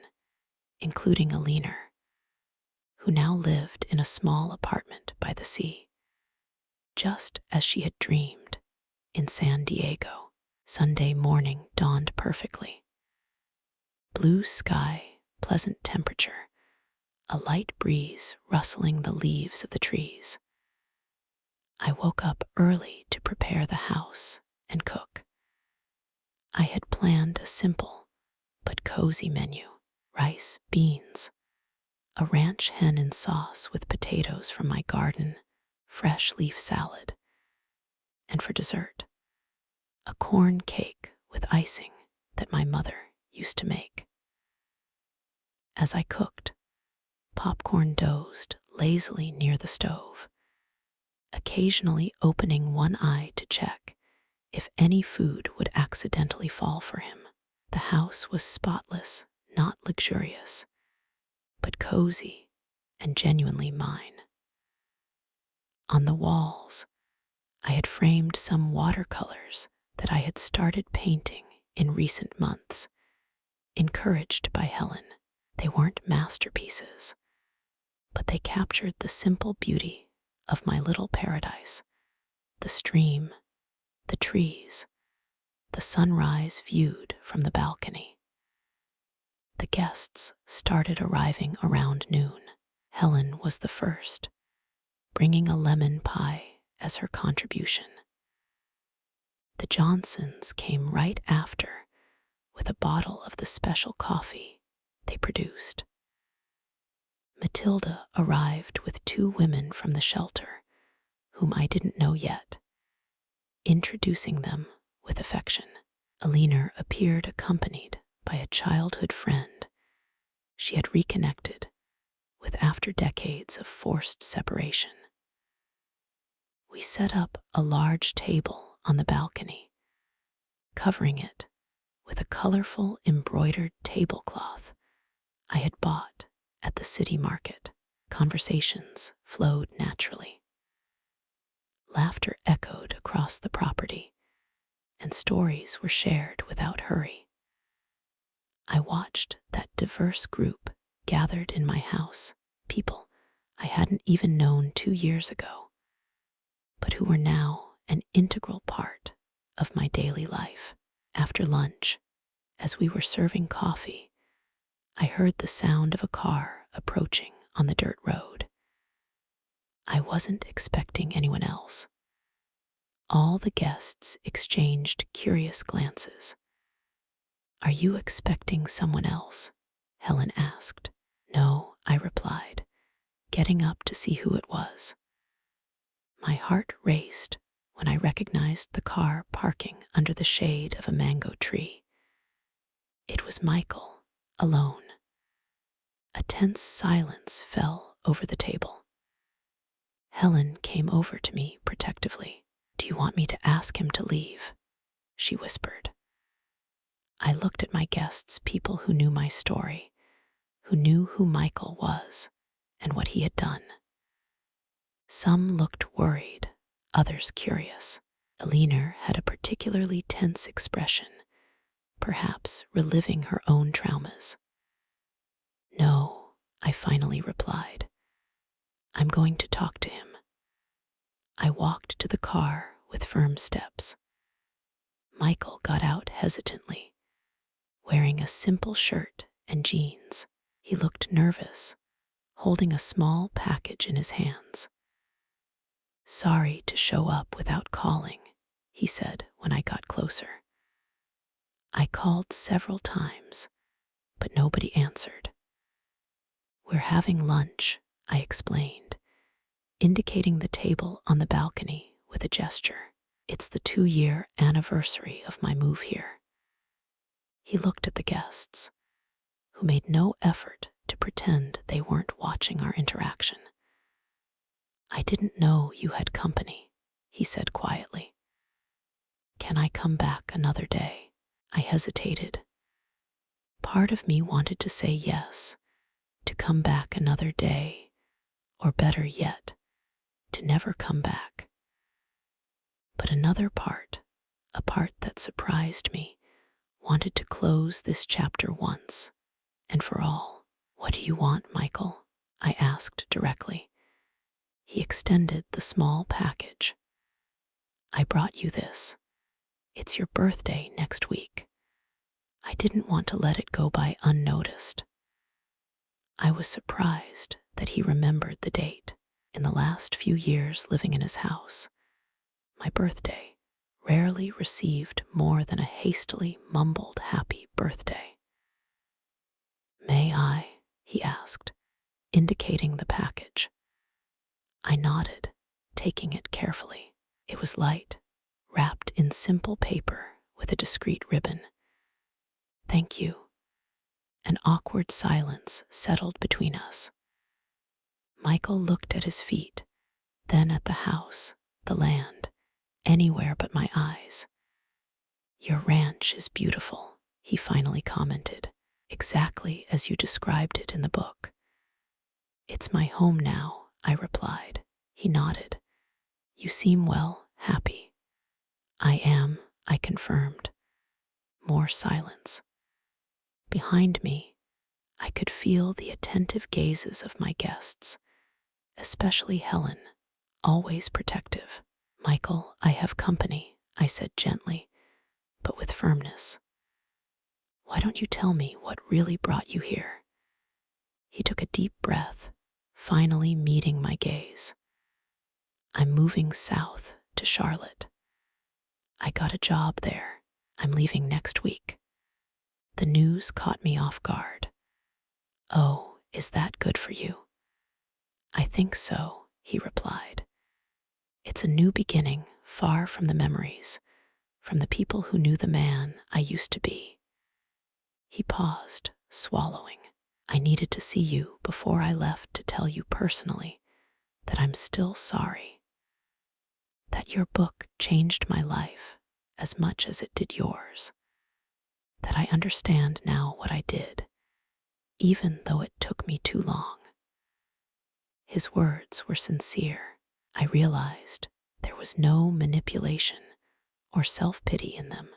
including Alina, who now lived in a small apartment by the sea, just as she had dreamed in San Diego. Sunday morning dawned perfectly. Blue sky, pleasant temperature, a light breeze rustling the leaves of the trees. I woke up early to prepare the house and cook. I had planned a simple but cozy menu: rice, beans, a ranch hen in sauce with potatoes from my garden, fresh leaf salad, and for dessert, a corn cake with icing that my mother used to make. As I cooked, popcorn dozed lazily near the stove, occasionally opening one eye to check if any food would accidentally fall for him. The house was spotless, not luxurious, but cozy and genuinely mine. On the walls, I had framed some watercolors that I had started painting in recent months, encouraged by Helen. They weren't masterpieces, but they captured the simple beauty of my little paradise: the stream, the trees, the sunrise viewed from the balcony. The guests started arriving around noon. Helen was the first, bringing a lemon pie as her contribution. The Johnsons came right after with a bottle of the special coffee they produced. Matilda arrived with two women from the shelter whom I didn't know yet, introducing them with affection. Alina appeared accompanied by a childhood friend she had reconnected with after decades of forced separation. We set up a large table on the balcony, covering it with a colorful embroidered tablecloth I had bought at the city market. Conversations flowed naturally. Laughter echoed across the property, and stories were shared without hurry. I watched that diverse group gathered in my house, people I hadn't even known 2 years ago, but who were now an integral part of my daily life. After lunch, as we were serving coffee, I heard the sound of a car approaching on the dirt road. I wasn't expecting anyone else. All the guests exchanged curious glances. "Are you expecting someone else?" Helen asked. "No," I replied, getting up to see who it was. My heart raced when I recognized the car parking under the shade of a mango tree. It was Michael, alone. A tense silence fell over the table. Helen came over to me protectively. "Do you want me to ask him to leave?" she whispered. I looked at my guests, people who knew my story, who knew who Michael was and what he had done. Some looked worried, others curious. Alina had a particularly tense expression, perhaps reliving her own traumas. "No," I finally replied. "I'm going to talk to him." I walked to the car with firm steps. Michael got out hesitantly, wearing a simple shirt and jeans. He looked nervous, holding a small package in his hands. "Sorry to show up without calling," he said when I got closer. I called several times, but nobody answered. "We're having lunch," I explained, indicating the table on the balcony with a gesture. "It's the 2-year anniversary of my move here." He looked at the guests, who made no effort to pretend they weren't watching our interaction. "I didn't know you had company," he said quietly. "Can I come back another day?" I hesitated. Part of me wanted to say yes, to come back another day, or better yet, to never come back. But another part, a part that surprised me, wanted to close this chapter once and for all. "What do you want, Michael?" I asked directly. He extended the small package. "I brought you this. It's your birthday next week." I didn't want to let it go by unnoticed. I was surprised that he remembered the date. In the last few years living in his house, my birthday rarely received more than a hastily mumbled happy birthday. "May I?" he asked, indicating the package. I nodded, taking it carefully. It was light, wrapped in simple paper with a discreet ribbon. "Thank you." An awkward silence settled between us. Michael looked at his feet, then at the house, the land, anywhere but my eyes. "Your ranch is beautiful," he finally commented, "exactly as you described it in the book." "It's my home now," I replied. He nodded. "You seem well, happy." "I am," I confirmed. More silence. Behind me, I could feel the attentive gazes of my guests, especially Helen, always protective. "Michael, I have company," I said gently, but with firmness. "Why don't you tell me what really brought you here?" He took a deep breath, finally meeting my gaze. "I'm moving south to Charlotte. I got a job there. I'm leaving next week." The news caught me off guard. "Oh, is that good for you?" "I think so," he replied. "It's a new beginning, far from the memories, from the people who knew the man I used to be." He paused, swallowing. "I needed to see you before I left to tell you personally that I'm still sorry. That your book changed my life as much as it did yours. That I understand now what I did, even though it took me too long." His words were sincere. I realized there was no manipulation or self-pity in them,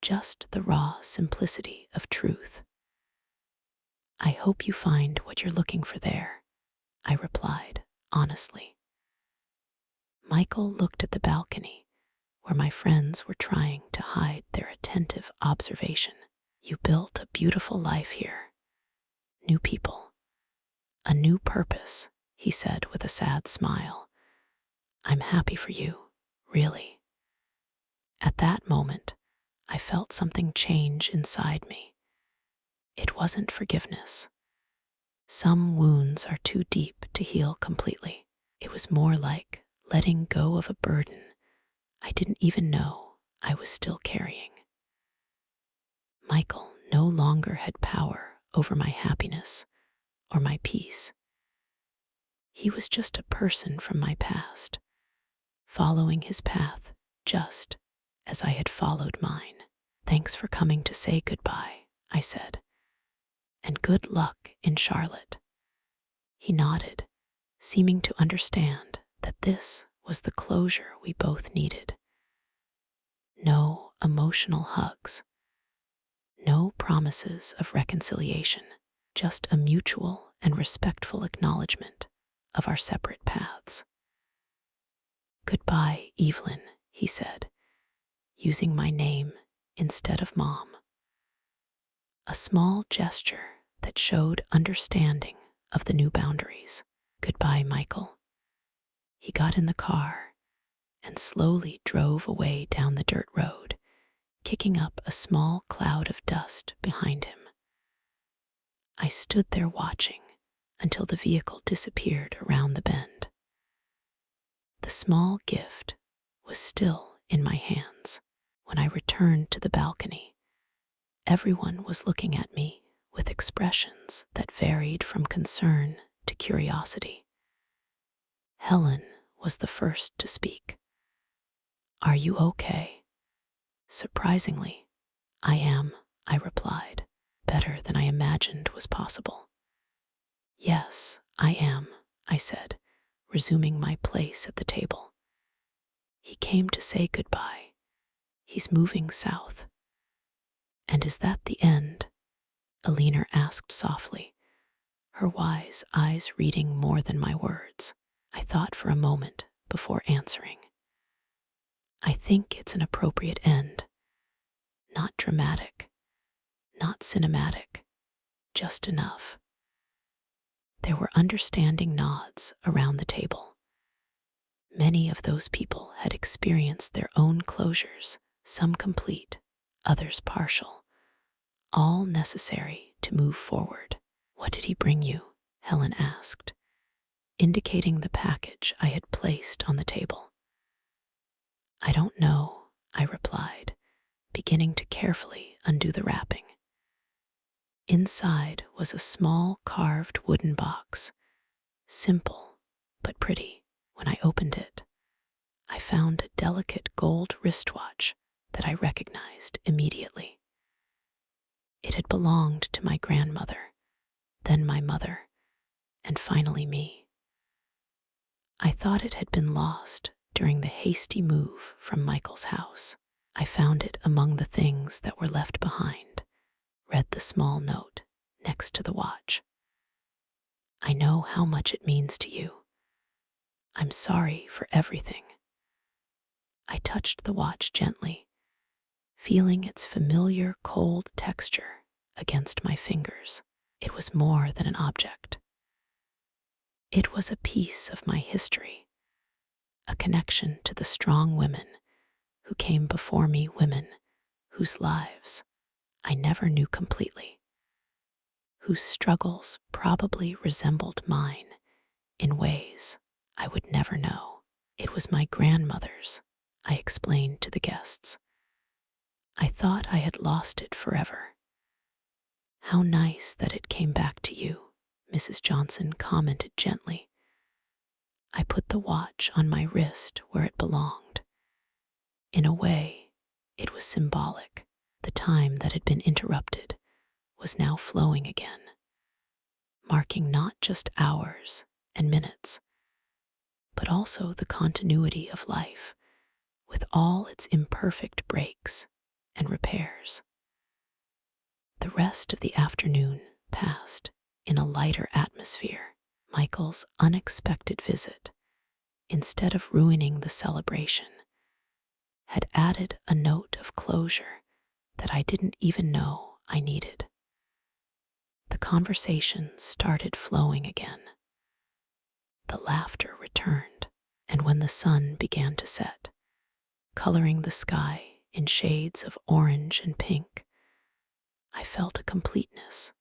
just the raw simplicity of truth. "I hope you find what you're looking for there," I replied honestly. Michael looked at the balcony, where my friends were trying to hide their attentive observation. "You built a beautiful life here. New people. A new purpose," he said with a sad smile. "I'm happy for you, really." At that moment, I felt something change inside me. It wasn't forgiveness. Some wounds are too deep to heal completely. It was more like letting go of a burden I didn't even know I was still carrying. Michael no longer had power over my happiness or my peace. He was just a person from my past, following his path just as I had followed mine. "Thanks for coming to say goodbye," I said, "and good luck in Charlotte." He nodded, seeming to understand that this was the closure we both needed. No emotional hugs, no promises of reconciliation, just a mutual and respectful acknowledgement of our separate paths. "Goodbye, Evelyn," he said, using my name instead of Mom. A small gesture that showed understanding of the new boundaries. "Goodbye, Michael." He got in the car and slowly drove away down the dirt road, kicking up a small cloud of dust behind him. I stood there watching until the vehicle disappeared around the bend. The small gift was still in my hands. When I returned to the balcony, Everyone was looking at me with expressions that varied from concern to curiosity. Helen was the first to speak. "Are you okay?" "Surprisingly, I am," I replied, better than I imagined was possible. "Yes, I am," I said, resuming my place at the table. "He came to say goodbye. He's moving south." "And is that the end?" Alina asked softly, her wise eyes reading more than my words. I thought for a moment before answering. "I think it's an appropriate end. Not dramatic, not cinematic, just enough." There were understanding nods around the table. Many of those people had experienced their own closures, some complete, others partial, all necessary to move forward. "What did he bring you?" Helen asked, indicating the package I had placed on the table. "I don't know," I replied, beginning to carefully undo the wrapping. Inside was a small carved wooden box, simple but pretty. When I opened it, I found a delicate gold wristwatch that I recognized immediately. It had belonged to my grandmother, then my mother, and finally me. I thought it had been lost during the hasty move from Michael's house. I found it among the things that were left behind, read the small note next to the watch. "I know how much it means to you. I'm sorry for everything." I touched the watch gently, feeling its familiar cold texture against my fingers. It was more than an object. It was a piece of my history, a connection to the strong women who came before me, women whose lives I never knew completely, whose struggles probably resembled mine in ways I would never know. "It was my grandmother's," I explained to the guests. "I thought I had lost it forever." "How nice that it came back to you," Mrs. Johnson commented gently. I put the watch on my wrist where it belonged. In a way, it was symbolic. The time that had been interrupted was now flowing again, marking not just hours and minutes, but also the continuity of life with all its imperfect breaks and repairs. The rest of the afternoon passed in a lighter atmosphere. Michael's unexpected visit, instead of ruining the celebration, had added a note of closure that I didn't even know I needed. The conversation started flowing again. The laughter returned, and when the sun began to set, coloring the sky in shades of orange and pink, I felt a completeness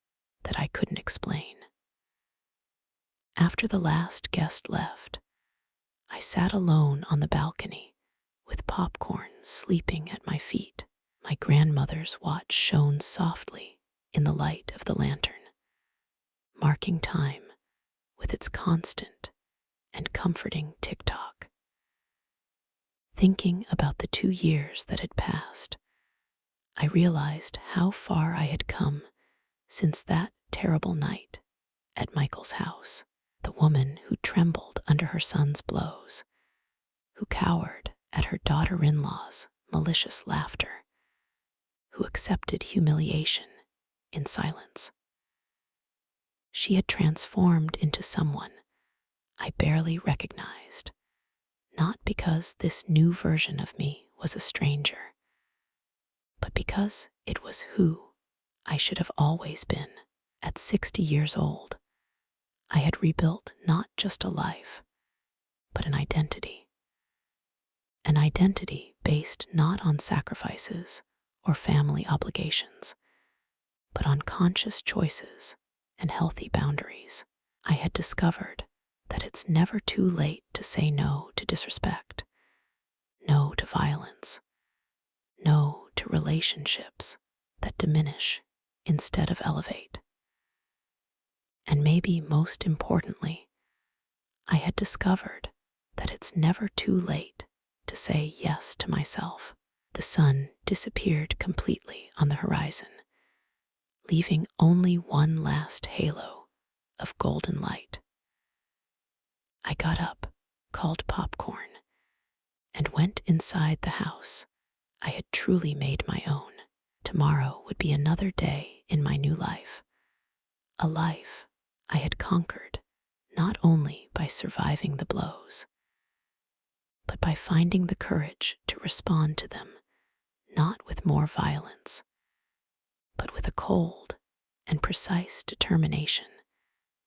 that I couldn't explain. After the last guest left, I sat alone on the balcony with popcorn sleeping at my feet. My grandmother's watch shone softly in the light of the lantern, marking time with its constant and comforting tick-tock. Thinking about the 2 years that had passed, I realized how far I had come since that terrible night at Michael's house. The woman who trembled under her son's blows, who cowered at her daughter-in-law's malicious laughter, who accepted humiliation in silence. She had transformed into someone I barely recognized, not because this new version of me was a stranger, but because it was who I should have always been. At 60 years old, I had rebuilt not just a life, but an identity. An identity based not on sacrifices or family obligations, but on conscious choices and healthy boundaries. I had discovered that it's never too late to say no to disrespect, no to violence, no to relationships that diminish instead of elevate. And maybe most importantly, I had discovered that it's never too late to say yes to myself. The sun disappeared completely on the horizon, leaving only one last halo of golden light. I got up, called popcorn, and went inside the house I had truly made my own. Tomorrow would be another day in my new life, a life I had conquered not only by surviving the blows, but by finding the courage to respond to them, not with more violence, but with a cold and precise determination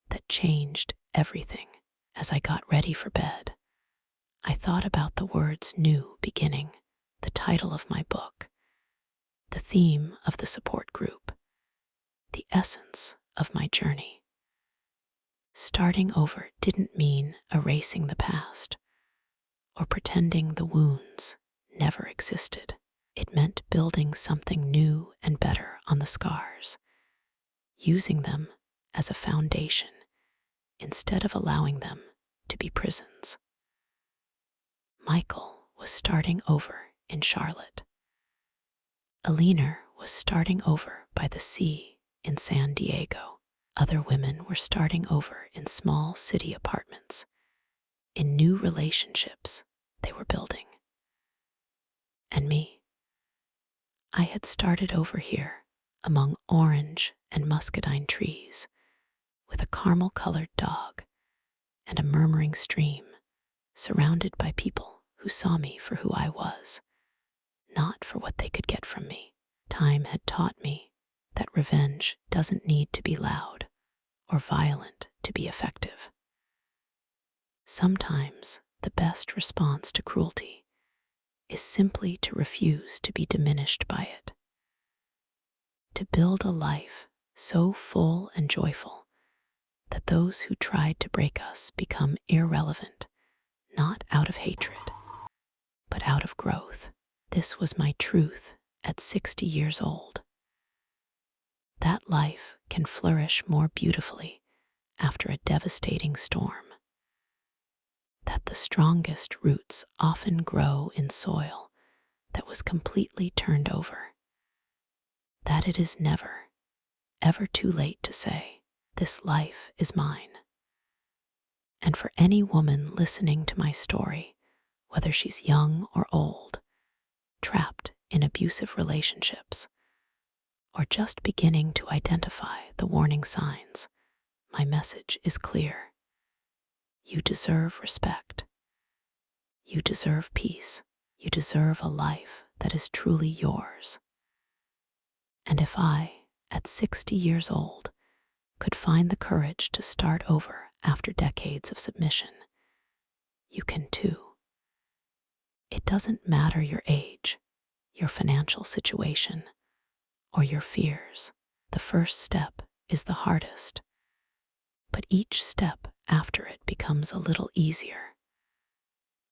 that changed everything. As I got ready for bed, I thought about the words "new beginning," the title of my book, the theme of the support group, the essence of my journey. Starting over didn't mean erasing the past or pretending the wounds never existed. It meant building something new and better on the scars, using them as a foundation instead of allowing them to be prisons. Michael was starting over in Charlotte. Alina was starting over by the sea in San Diego. Other women were starting over in small city apartments, in new relationships they were building. And me, I had started over here among orange and muscadine trees, with a caramel-colored dog and a murmuring stream, surrounded by people who saw me for who I was, not for what they could get from me. Time had taught me that revenge doesn't need to be loud or violent to be effective. Sometimes the best response to cruelty is simply to refuse to be diminished by it, to build a life so full and joyful that those who tried to break us become irrelevant, not out of hatred, but out of growth. This was my truth at 60 years old. That life can flourish more beautifully after a devastating storm. That the strongest roots often grow in soil that was completely turned over. That it is never, ever too late to say, "This life is mine." And for any woman listening to my story, whether she's young or old, trapped in abusive relationships, or just beginning to identify the warning signs, my message is clear. You deserve respect. You deserve peace. You deserve a life that is truly yours. And if I, at 60 years old, could find the courage to start over after decades of submission, you can too. It doesn't matter your age, your financial situation, or your fears. The first step is the hardest, but each step after it becomes a little easier,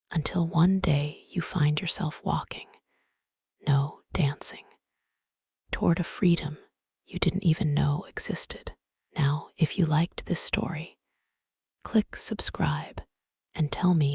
until one day you find yourself walking, no, dancing, toward a freedom you didn't even know existed. Now, if you liked this story, click subscribe and tell me